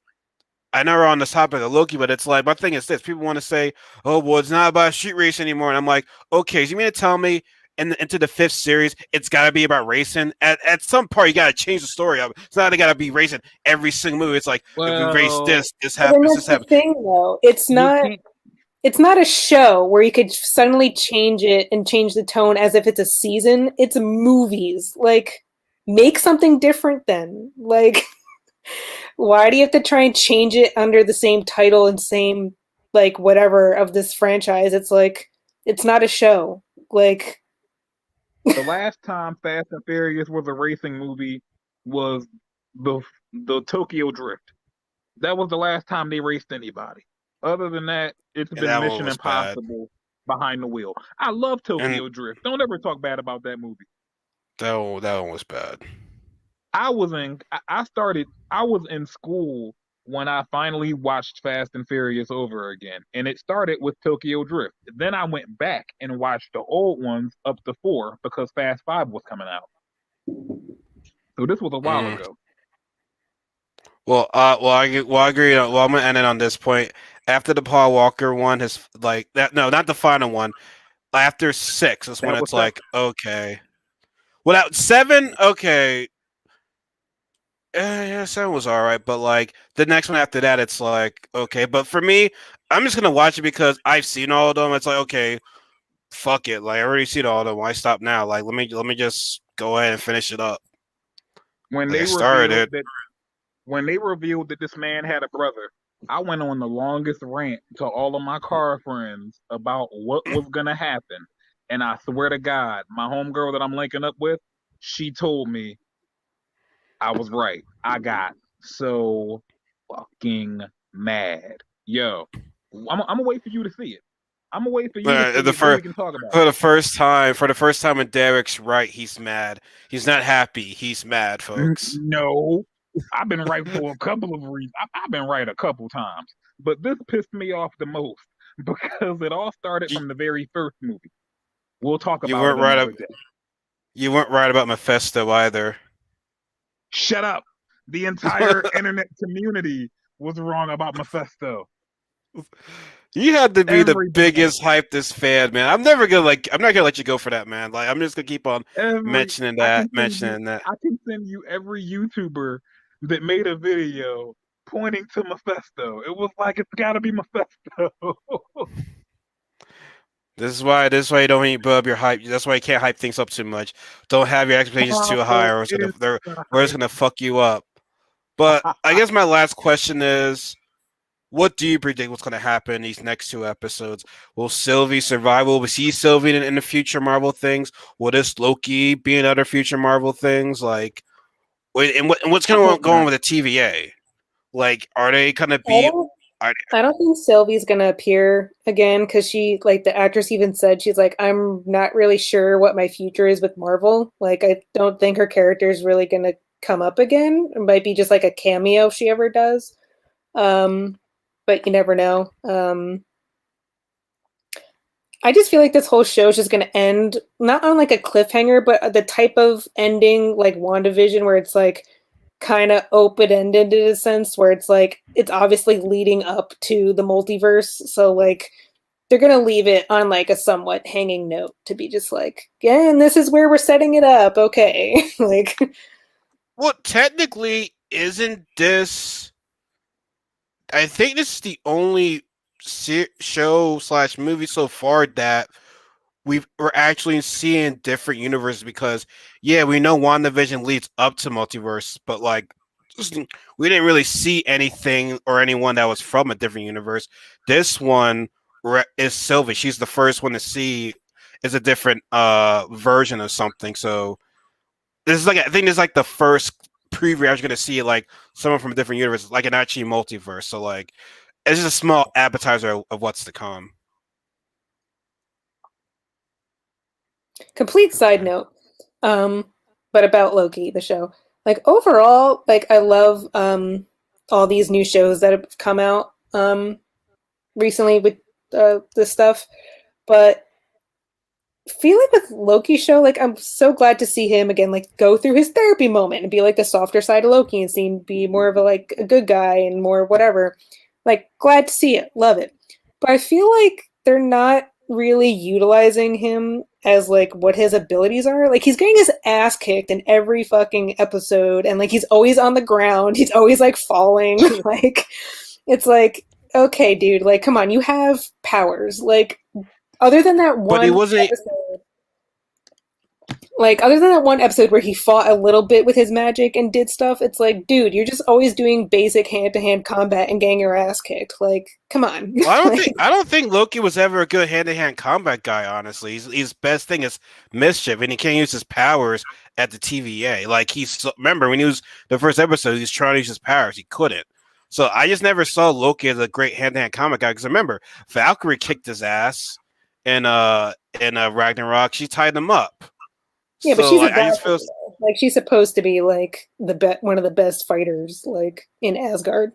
I know we're on this topic of Loki, but it's like my thing is this: people want to say, "Oh, well, it's not about street race anymore," and I'm like, okay, so you mean to tell me into the 5th series, it's got to be about racing? At some part, you got to change the story of it. It's not got to be racing every single movie. It's like if we race this happens, this happens. Thing though, it's not a show where you could suddenly change it and change the tone as if it's a season. It's movies. Like, make something different then. Like. Why do you have to try and change it under the same title and same like whatever of this franchise? It's like it's not a show. Like the last time Fast and Furious was a racing movie was the Tokyo Drift. That was the last time they raced anybody. Other than that, it's been Mission Impossible behind the wheel. I love Tokyo Drift. Don't ever talk bad about that movie. That one was bad. I was in school when I finally watched Fast and Furious over again. And it started with Tokyo Drift. Then I went back and watched the old ones up to 4 because Fast 5 was coming out. So this was a while ago. Well, I agree. Well, I'm gonna end it on this point. After the Paul Walker one is like that. No, not the final one. After 6 is when it's like okay. Well, 7, okay. Yeah, 7 was all right, but like the next one after that, it's like okay. But for me, I'm just gonna watch it because I've seen all of them. It's like okay, fuck it. Like I already seen all of them. Why stop now? Like let me just go ahead and finish it up. When they revealed that this man had a brother, I went on the longest rant to all of my car friends about what was gonna happen, and I swear to God, my homegirl that I'm linking up with, she told me I was right. I got so fucking mad. Yo, I'm gonna wait for you to see it. I'm gonna wait for you to see it so we can talk about it. For the first time when Derek's right, he's mad. He's not happy. He's mad, folks. No, I've been right for a couple of reasons. I've been right a couple times, but this pissed me off the most because it all started from the very first movie. We'll talk about it another day. You weren't right about Mephisto either. Shut up. The entire internet community was wrong about Mephisto. You had to be the biggest hypedest fan, man. I'm not gonna let you go for that, man. Like I'm just gonna keep on mentioning that. I can send you every YouTuber that made a video pointing to Mephisto. It was like it's gotta be Mephisto. This is why you don't need to build up your hype. That's why you can't hype things up too much. Don't have your expectations too high, or it's gonna fuck you up. But I guess my last question is, what do you predict what's going to happen in these next 2 episodes? Will Sylvie survive? Will we see Sylvie in the future Marvel things? Will this Loki be in other future Marvel things? Like, and what's I going to hope go on not. with the TVA? Like, are they going to I be? don't Are, I don't think Sylvie's gonna appear again because she, like, the actress even said she's like, I'm not really sure what my future is with Marvel. Like, I don't think her character is really gonna come up again. It might be just like a cameo if she ever does. Um, but you never know. I just feel like this whole show is just gonna end not on like a cliffhanger, but the type of ending like WandaVision where it's like kind of open ended in a sense where it's like it's obviously leading up to the multiverse. So like they're gonna leave it on like a somewhat hanging note to be just like, yeah, and this is where we're setting it up. Okay. Like well, technically, isn't this? I think this is the only show slash movie so far that we're actually seeing different universes because yeah, we know WandaVision leads up to multiverse, but like we didn't really see anything or anyone that was from a different universe. This one is Sylvie. She's the first one to see is a different version of something. So this is like I think this is like the first preview I was gonna see like someone from a different universe, like an actually multiverse. So like it's just a small appetizer of what's to come. complete side note. Um, but about Loki, the show. Like overall, like I love all these new shows that have come out recently with this stuff. But feel like with Loki show, like I'm so glad to see him again, like go through his therapy moment and be like the softer side of Loki and see him be more of a like a good guy and more whatever. Like glad to see it, love it. But I feel like they're not really utilizing him as like what his abilities are. Like he's getting his ass kicked in every fucking episode and like he's always on the ground. He's always like falling. Like it's like okay, dude, like come on, you have powers. Like other than that But he one wasn't episode, like other than that one episode where he fought a little bit with his magic and did stuff, it's like, dude, you're just always doing basic hand-to-hand combat and getting your ass kicked. Like, come on. Well, Like, I don't think Loki was ever a good hand to hand combat guy. Honestly, his best thing is mischief, and he can't use his powers at the TVA. Like remember when he was the first episode, he was trying to use his powers, he couldn't. So I just never saw Loki as a great hand to hand combat guy. Because remember, Valkyrie kicked his ass in Ragnarok. She tied him up. yeah, but So she's a like I just Valkyrie. feel. Though. Like, she's supposed to be like one of the best fighters, like in Asgard.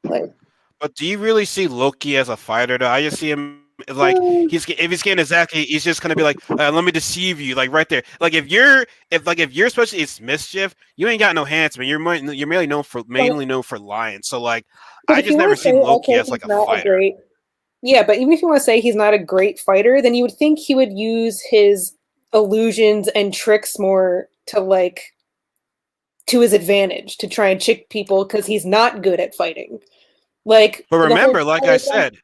Like, But do you really see Loki as a fighter? Though I just see him like mm, if he's getting his ass, he's just gonna be like, "Let me deceive you," like right there. Like if you're especially it's mischief, you ain't got no hands, man. You're but mainly known for lying. So like, but I if just you want never to say, seen Loki okay, as like he's a not a fighter. great, yeah, but even if you want to say he's not a great fighter, then you would think he would use his illusions and tricks more to like to his advantage to try and trick people because he's not good at fighting. Like But the whole remember, like I said,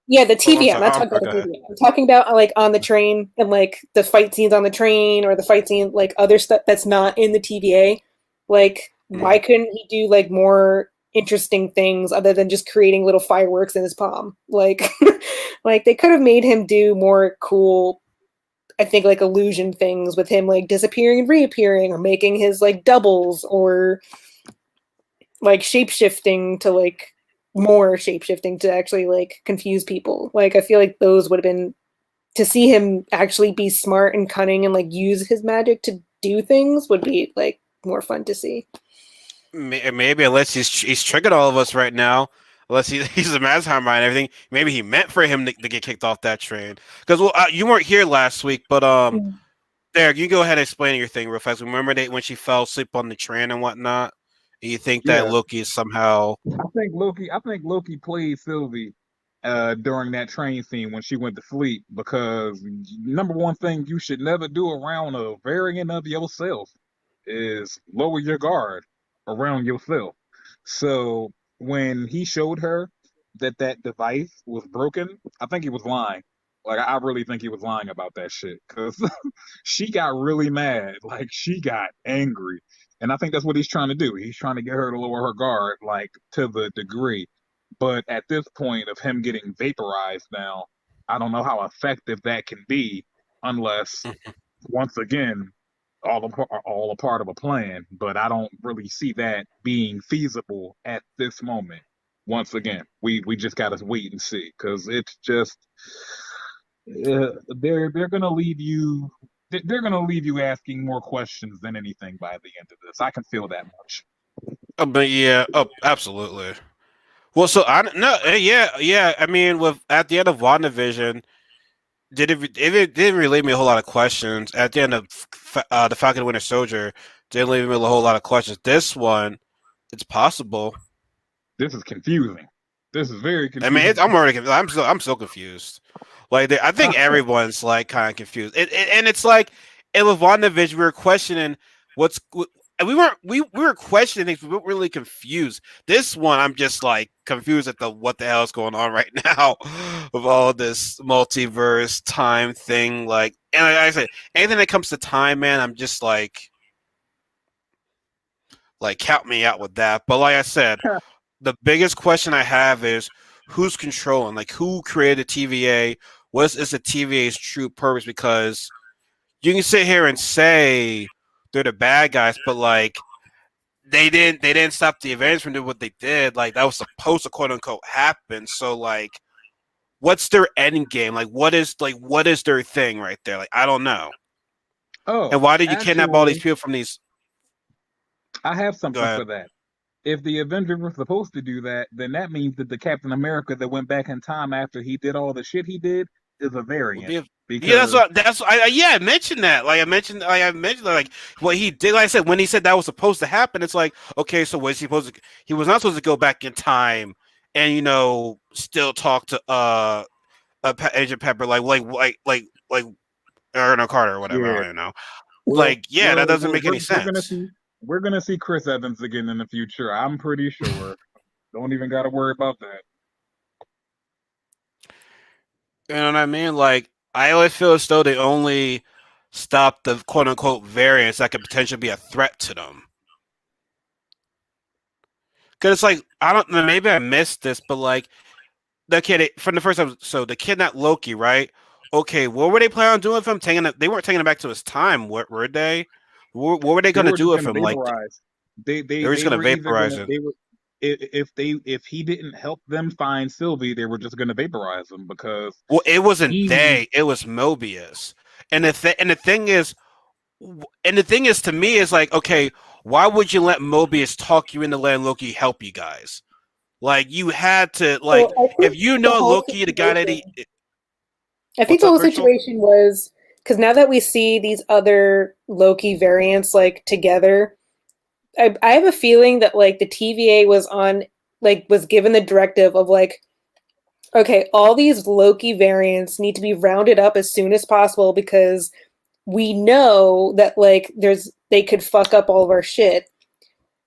yeah, the oh, I'm TVA. I'm sorry, not talking about go the ahead. TVA. I'm talking about like on the train and like the fight scenes on the train or the fight scene like other stuff that's not in the TVA. Like why Mhm. couldn't he do like more interesting things other than just creating little fireworks in his palm? Like like they could have made him do more cool I think like illusion things with him like disappearing and reappearing or making his like doubles or like shapeshifting to like more shapeshifting to actually like confuse people. Like I feel like those would have been to see him actually be smart and cunning and like use his magic to do things would be like more fun to see. Maybe unless he's tricking all of us right now. Unless he's a mastermind and everything, maybe he meant for him to get kicked off that train. Because well, you weren't here last week, but Derek, you go ahead and explain your thing real fast. Remember that when she fell asleep on the train and whatnot? You think that Yeah, Loki is somehow. I think Loki played Sylvie during that train scene when she went to sleep because number one thing you should never do around a variant of yourself is lower your guard around yourself. So when he showed her that that device was broken, I think he was lying. Like I really think he was lying about that shit because she got really mad. Like she got angry, and I think that's what he's trying to do. He's trying to get her to lower her guard, like to the degree. But at this point of him getting vaporized now, I don't know how effective that can be unless, once again, all a part of a plan. But I don't really see that being feasible at this moment. Once again, we just gotta wait and see because it's just they're gonna leave you they're gonna leave you asking more questions than anything by the end of this. I can feel that much. But yeah, absolutely. Well, so I no, yeah. I mean, with at the end of WandaVision, it didn't really leave me a whole lot of questions. At the end of the Falcon and Winter Soldier, didn't leave me a whole lot of questions. This one, it's possible. This is confusing. This is very I mean, confusing. I'm already confused. I'm so confused. Like, I think everyone's like kind of confused. And it's like, and with WandaVision, we were questioning and we were questioning things. We weren't really confused. This one, I'm just like confused at what the hell is going on right now with all this multiverse time thing. Like, and like I said, anything that comes to time, man, I'm just like count me out with that. But like I said, the biggest question I have is who's controlling, like who created TVA? What is the TVA's true purpose? Because you can sit here and say they're the bad guys, but like they didn't stop the Avengers from doing what they did. Like that was supposed to quote unquote happen. So like what's their end game? Like what is their thing right there? Like I don't know. Oh, and why did you kidnap all these actually, people from these? I have Go something ahead. for that. If the Avengers were supposed to do that, then that means that the Captain America that went back in time after he did all the shit he did is a Would variant. be a, yeah, Because I mentioned that. Like I mentioned like what he did. Like I said, when he said that was supposed to happen, it's like okay, so was he supposed to? He was not supposed to go back in time and still talk to Agent Pepper like Erna Carter or whatever. I yeah, don't know. well, Like yeah, that doesn't make any we're gonna sense. see Chris Evans again in the future. I'm pretty sure. Don't even got to worry about that. You know what I mean? Like I always feel as though they only stop the quote unquote variants that could potentially be a threat to them. Because it's like I don't know, maybe I missed this, but like the kid from the first episode, so the kidnapped Loki, right? Okay, what were they planning on doing with him? They weren't taking him back to his time, were they? What were they They going to were do just with gonna him? Like vaporize. they were just They going to were either vaporize gonna him. they were if he didn't help them find Sylvie, they were just gonna vaporize him because Well, it wasn't he they; it was Mobius. And the thing is, to me is like, okay, why would you let Mobius talk you into letting Loki help you guys? Like you had to like So I if think you the know whole Loki, the guy that situation. he. I think What's the up, whole Rachel? situation was because now that we see these other Loki variants like together, I have a feeling that like the TVA was given the directive of like, okay, all these Loki variants need to be rounded up as soon as possible because we know that like they could fuck up all of our shit.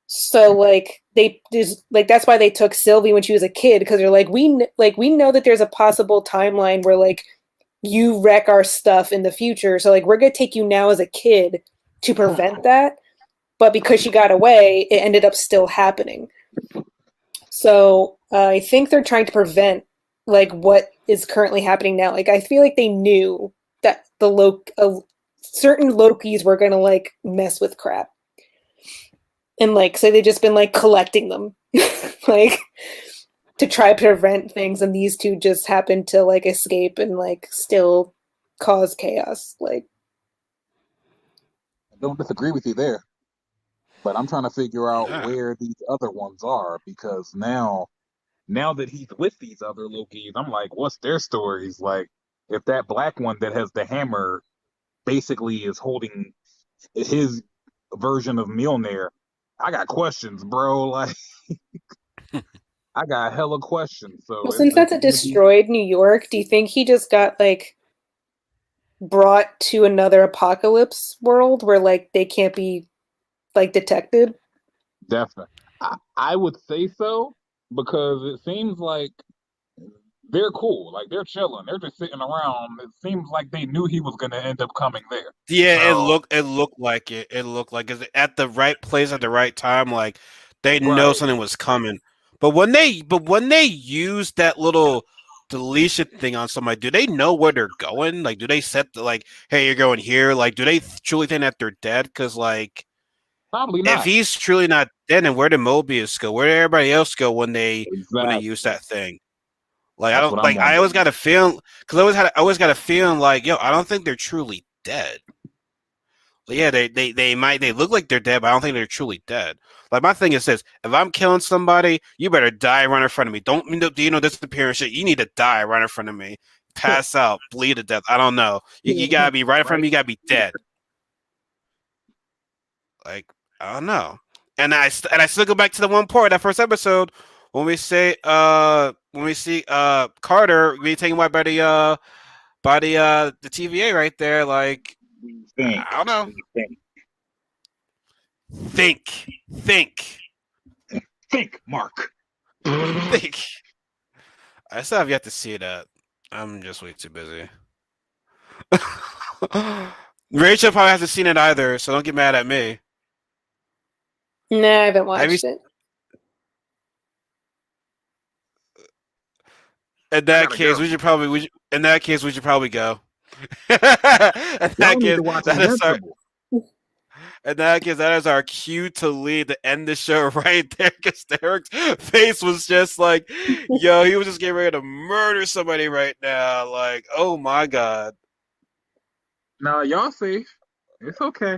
So like they just like that's why they took Sylvie when she was a kid because they're like we know that there's a possible timeline where like you wreck our stuff in the future. So like we're gonna take you now as a kid to prevent that. But because she got away, it ended up still happening. So I think they're trying to prevent like what is currently happening now. Like I feel like they knew that certain Lokis were gonna like mess with crap, and like so they just been like collecting them, like to try to prevent things. And these two just happened to like escape and like still cause chaos. Like I don't disagree with you there, but I'm trying to figure out Yeah. where these other ones are because now that he's with these other Lokis, I'm like, what's their stories? Like, if that black one that has the hammer basically is holding his version of Mjolnir, I got questions, bro. Like, I got hella questions. well, So since this that's is a gonna be destroyed New York, do you think he just got like brought to another apocalypse world where like they can't be like detected? definite. I would say so because it seems like they're cool, like they're chilling, they're just sitting around. It seems like they knew he was gonna end up coming there. Yeah, So, it looked like it. It looked like it's at the right place at the right time. Like they know right. something was coming. But when they use that little deletion thing on somebody, do they know where they're going? Like, do they set the like, hey, you're going here? Like, do they truly think that they're dead? Because like, Probably if not. he's truly not dead, then where did Mobius go? Where did everybody else go when they Exactly. use that thing? Like, That's I don't what I'm like. I wondering. always got a feeling because I always got a feeling like, yo, I don't think they're truly dead. But yeah, they look like they're dead, but I don't think they're truly dead. Like my thing is this: if I'm killing somebody, you better die right in front of me. Don't do you know disappear and shit? You need to die right in front of me, pass out, bleed to death. I don't know. You gotta be right in front of me. You gotta be dead. Like I don't know. And I still go back to the one part that first episode when we see Carter being taken away by the TVA right there. Like Think. I don't know. Think, Mark. think. I still have yet to see that. I'm just way too busy. Rachel probably hasn't seen it either, so don't get mad at me. No, I haven't watched it. In that case, we should probably go. In that case, that is our cue to lead to end the show right there. Because Derek's face was just like, yo, he was just getting ready to murder somebody right now. Like, oh my god. No, y'all safe. It's okay.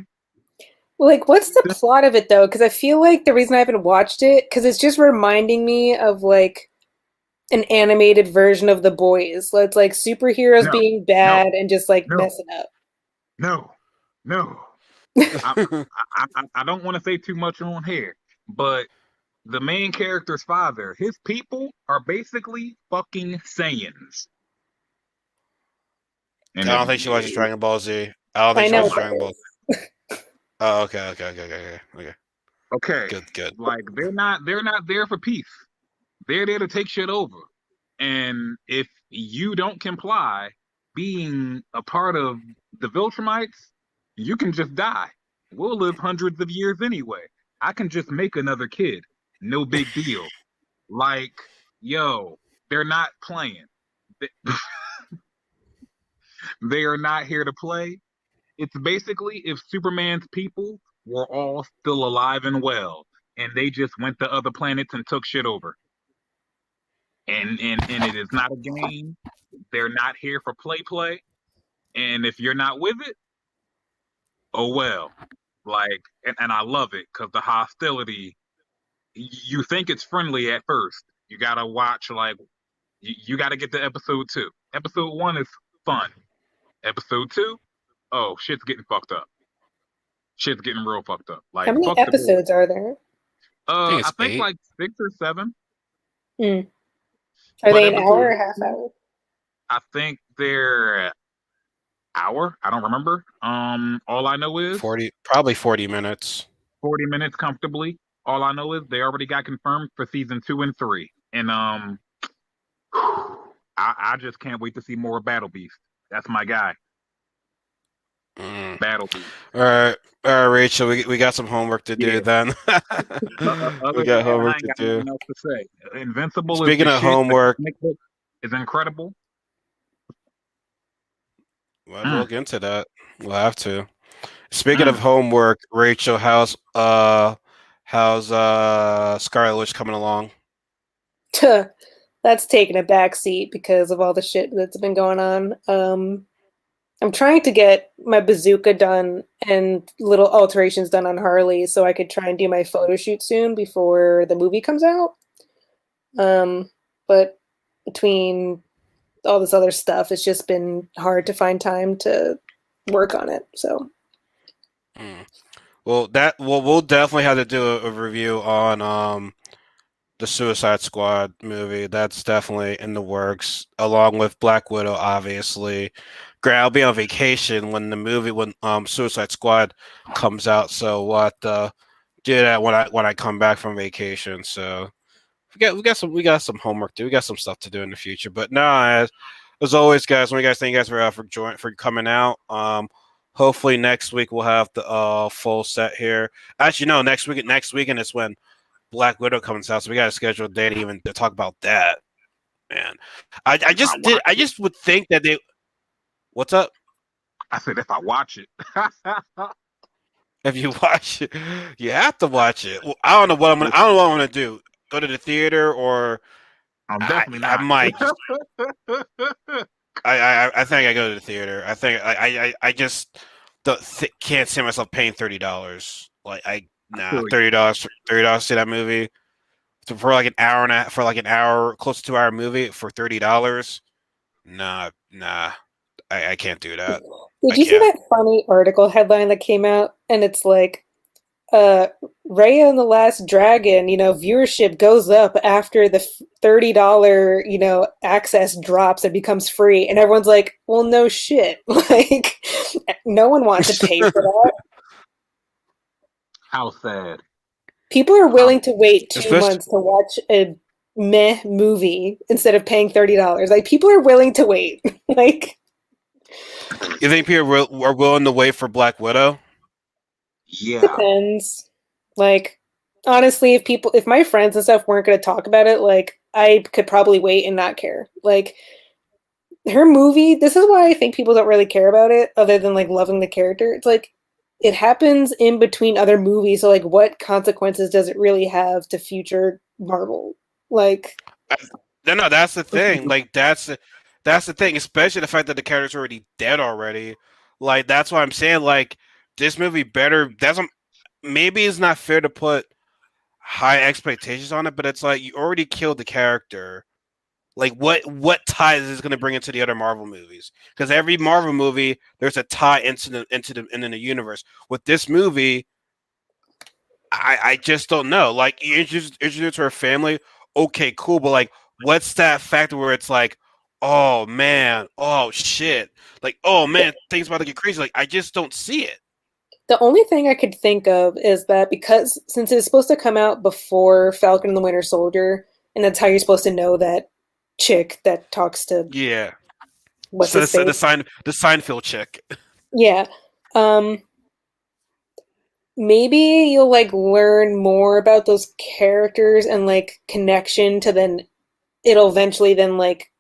Like, what's the plot of it though? Because I feel like the reason I haven't watched it because it's just reminding me of like an animated version of The Boys. So it's like superheroes being bad and just like messing up. No. I don't want to say too much on here, but the main character's father, his people are basically fucking Saiyans. And I don't think she watches Dragon Ball Z. I don't think she watches Dragon Ball Z. Oh, okay. Okay. Good. Like they're not there for peace. They're there to take shit over. And if you don't comply, being a part of the Viltrumites, you can just die. We'll live hundreds of years anyway. I can just make another kid. No big deal. Like, yo, they're not playing. They are not here to play. It's basically if Superman's people were all still alive and well, and they just went to other planets and took shit over. And it is not a game. They're not here for play. And if you're not with it, oh well. Like, and I love it because the hostility, you think it's friendly at first. You gotta watch, like, you gotta get to episode 2. Episode 1 is fun. Episode 2, oh, shit's getting fucked up. Shit's getting real fucked up. Like, how many episodes are there? I think like 6 or 7. Are they an hour or half hour? I think they're hour. I don't remember. All I know is 40 minutes. 40 minutes comfortably. All I know is they already got confirmed for season 2 and 3. And I just can't wait to see more Battle Beast. That's my guy. Battle Beast. All right, Rachel. We got some homework to do then. We got homework to do. Nothing else to say. Invincible. Speaking of homework, is incredible. We'll look into that. We'll have to. Speaking of homework, Rachel, how's Scarlet Witch coming along? That's taking a back seat because of all the shit that's been going on. I'm trying to get my bazooka done and little alterations done on Harley so I could try and do my photo shoot soon before the movie comes out. But between all this other stuff, it's just been hard to find time to work on it. So, well, we'll definitely have to do a review on the Suicide Squad movie. That's definitely in the works, along with Black Widow, obviously. I'll be on vacation when Suicide Squad comes out, so we'll have to do that when I come back from vacation. So we got some homework to do. We got some stuff to do in the future. But no, as always, guys, thank you guys for coming out. Hopefully next week we'll have the full set here. Actually, no, next weekend is when Black Widow comes out, so we got to schedule a day to even to talk about that. Man, I just would think that they. What's up? I said if I watch it. If you watch it, you have to watch it. Well, I don't know what I'm gonna. I don't know what I'm gonna do. Go to the theater, or I'm definitely I not. might just. I think I go to the theater. I think I just can't see myself paying $30. Like $30 to see that movie. So for like an hour for like an hour, close to 2 hour movie for $30. Nah, I can't do that. Did you see that funny article headline that came out? And it's like, Raya and the Last Dragon, viewership goes up after the $30, access drops and becomes free. And everyone's like, well, no shit. Like, no one wants to pay for that. How sad. People are willing to wait 2 months to watch a meh movie instead of paying $30. Like, people are willing to wait. Like, you think people are willing to wait for Black Widow? Yeah. Depends. Like, honestly, if my friends and stuff weren't going to talk about it, like, I could probably wait and not care. Like, her movie, this is why I think people don't really care about it, other than, like, loving the character. It's like, it happens in between other movies, so, like, what consequences does it really have to future Marvel? Like... No, that's the thing. Like, that's the thing, especially the fact that the character's already dead already. Like, that's why I'm saying, like, this movie better. Maybe it's not fair to put high expectations on it, but it's like you already killed the character. Like, what ties is going to bring into the other Marvel movies? Because every Marvel movie, there's a tie into the universe. With this movie, I just don't know. Like, you introduce her family, okay, cool, but like, what's that factor where it's like, oh man, oh shit, like, oh man, things about to get crazy. Like, I just don't see it. The only thing I could think of is that since it's supposed to come out before Falcon and the Winter Soldier, and that's how you're supposed to know that chick that talks to what's his face? The Seinfeld chick. Yeah. Maybe you'll like learn more about those characters and like connection to then it'll eventually then like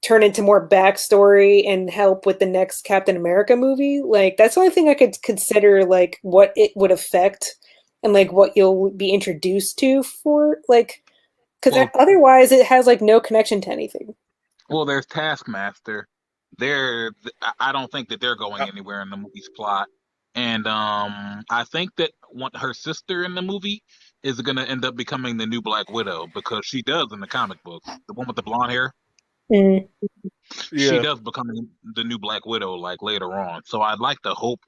turn into more backstory and help with the next Captain America movie. Like, that's the only thing I could consider, like, what it would affect and, like, what you'll be introduced to for, like, because otherwise it has, like, no connection to anything. Well, there's Taskmaster. I don't think that they're going anywhere in the movie's plot. And I think that her sister in the movie is going to end up becoming the new Black Widow, because she does in the comic books. The one with the blonde hair. Mm. She does become the new Black Widow, like, later on. So I'd like to hope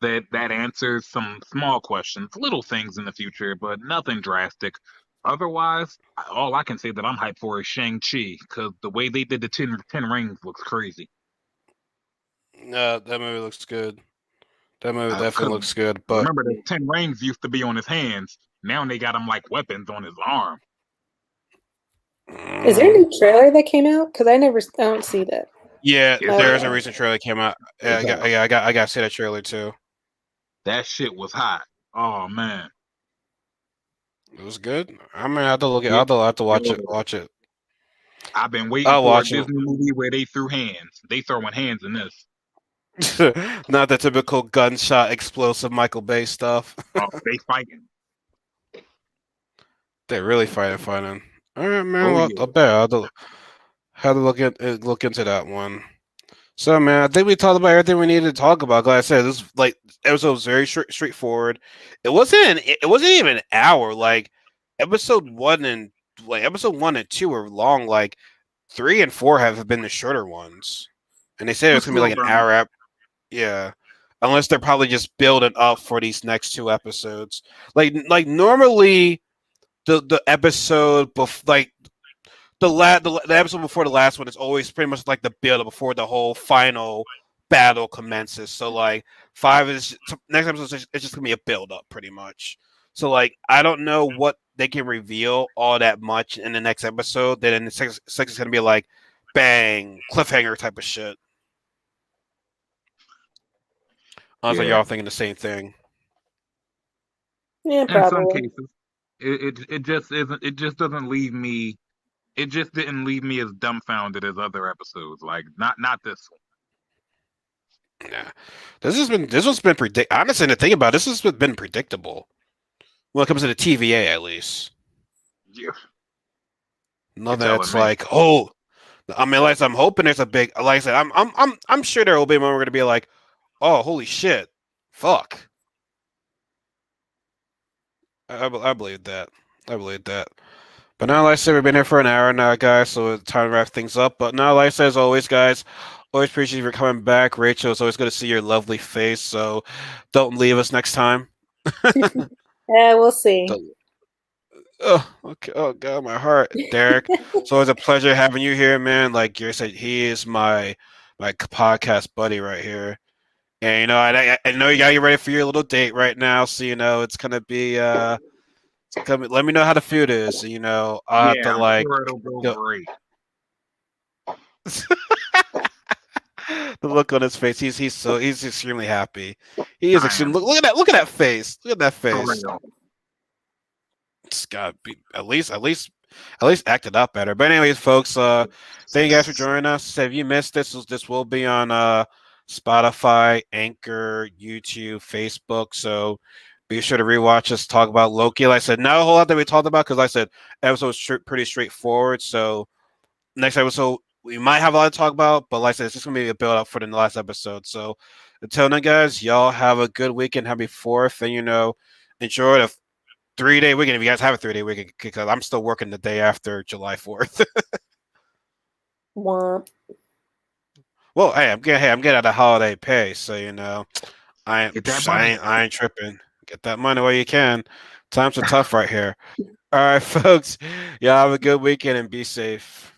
that answers some small questions, little things in the future, but nothing drastic. Otherwise, all I can say that I'm hyped for is Shang-Chi, because the way they did the 10 Rings looks crazy. No, that movie looks good. That movie definitely looks good. But remember, the 10 Rings used to be on his hands. Now they got him like weapons on his arm. Is there a new trailer that came out? Because I don't see that. Yeah, there's a recent trailer that came out. Yeah, I got to see that trailer too. That shit was hot. Oh man, it was good. I'm gonna have to look at. I'll have to watch it. Watch it. I've been waiting for a Disney movie where they threw hands. They throwing hands in this. Not the typical gunshot, explosive Michael Bay stuff. Oh, they fighting. They're really fighting. All right, man. Well, I bet I'll have to look into that one. So, man, I think we talked about everything we needed to talk about. Like I said, this episode was very straightforward. It wasn't even an hour. Like episode 1 and 2 were long. Like 3 and 4 have been the shorter ones, and they said it was gonna be like an hour. Yeah, unless they're probably just building up for these next 2 episodes. Like normally, the episode the episode before the last one is always pretty much like the build up before the whole final battle commences. So like 5 is next episode. It's just gonna be a build up pretty much. So like I don't know what they can reveal all that much in the next episode. Then in the six is gonna be like bang cliffhanger type of shit. I was like, y'all thinking the same thing. Yeah, probably. In some cases. It just isn't. It just doesn't leave me. It just didn't leave me as dumbfounded as other episodes. Like not this one. Yeah, this one's been honestly, to think about this has been predictable when it comes to the TVA at least. Yeah, you're Nothing telling that's me. like, oh, I mean, like I'm hoping there's a big, like I said, I'm sure there will be a moment we're gonna be like, oh, holy shit, fuck. I believe that. I believe that. But now, like I said, we've been here for an hour now, guys, so it's time to wrap things up. But now, like I said, as always, guys, always appreciate you for coming back. Rachel, it's always good to see your lovely face, so don't leave us next time. Yeah, we'll see. Oh, okay. Oh, God, my heart. Derek, it's always a pleasure having you here, man. Like you said, he is my podcast buddy right here. And, I know you got to get ready for your little date right now, so, it's going to be, let me know how the food is. I'll have Yeah, to, I'm like, sure it'll go go. great. The look on his face, he's extremely happy. He is I extremely, am look at that face. Look at that for face. real. It's gotta be at least acted up better. But anyways, folks, thank you guys for joining us. So if you missed this will be on Spotify, Anchor, YouTube, Facebook. So be sure to rewatch us talk about Loki. Like I said, not a whole lot that we talked about because like I said, episode was pretty straightforward. So next episode we might have a lot to talk about, but like I said, it's just gonna be a build up for the last episode. So until then, guys, y'all have a good weekend. Happy 4th, and enjoy the 3-day weekend if you guys have a 3-day weekend because I'm still working the day after July 4th. Womp. Well, I'm getting out of holiday pay, so Get that money. I ain't tripping. Get that money where you can. Times are tough right here. All right, folks. Y'all have a good weekend and be safe.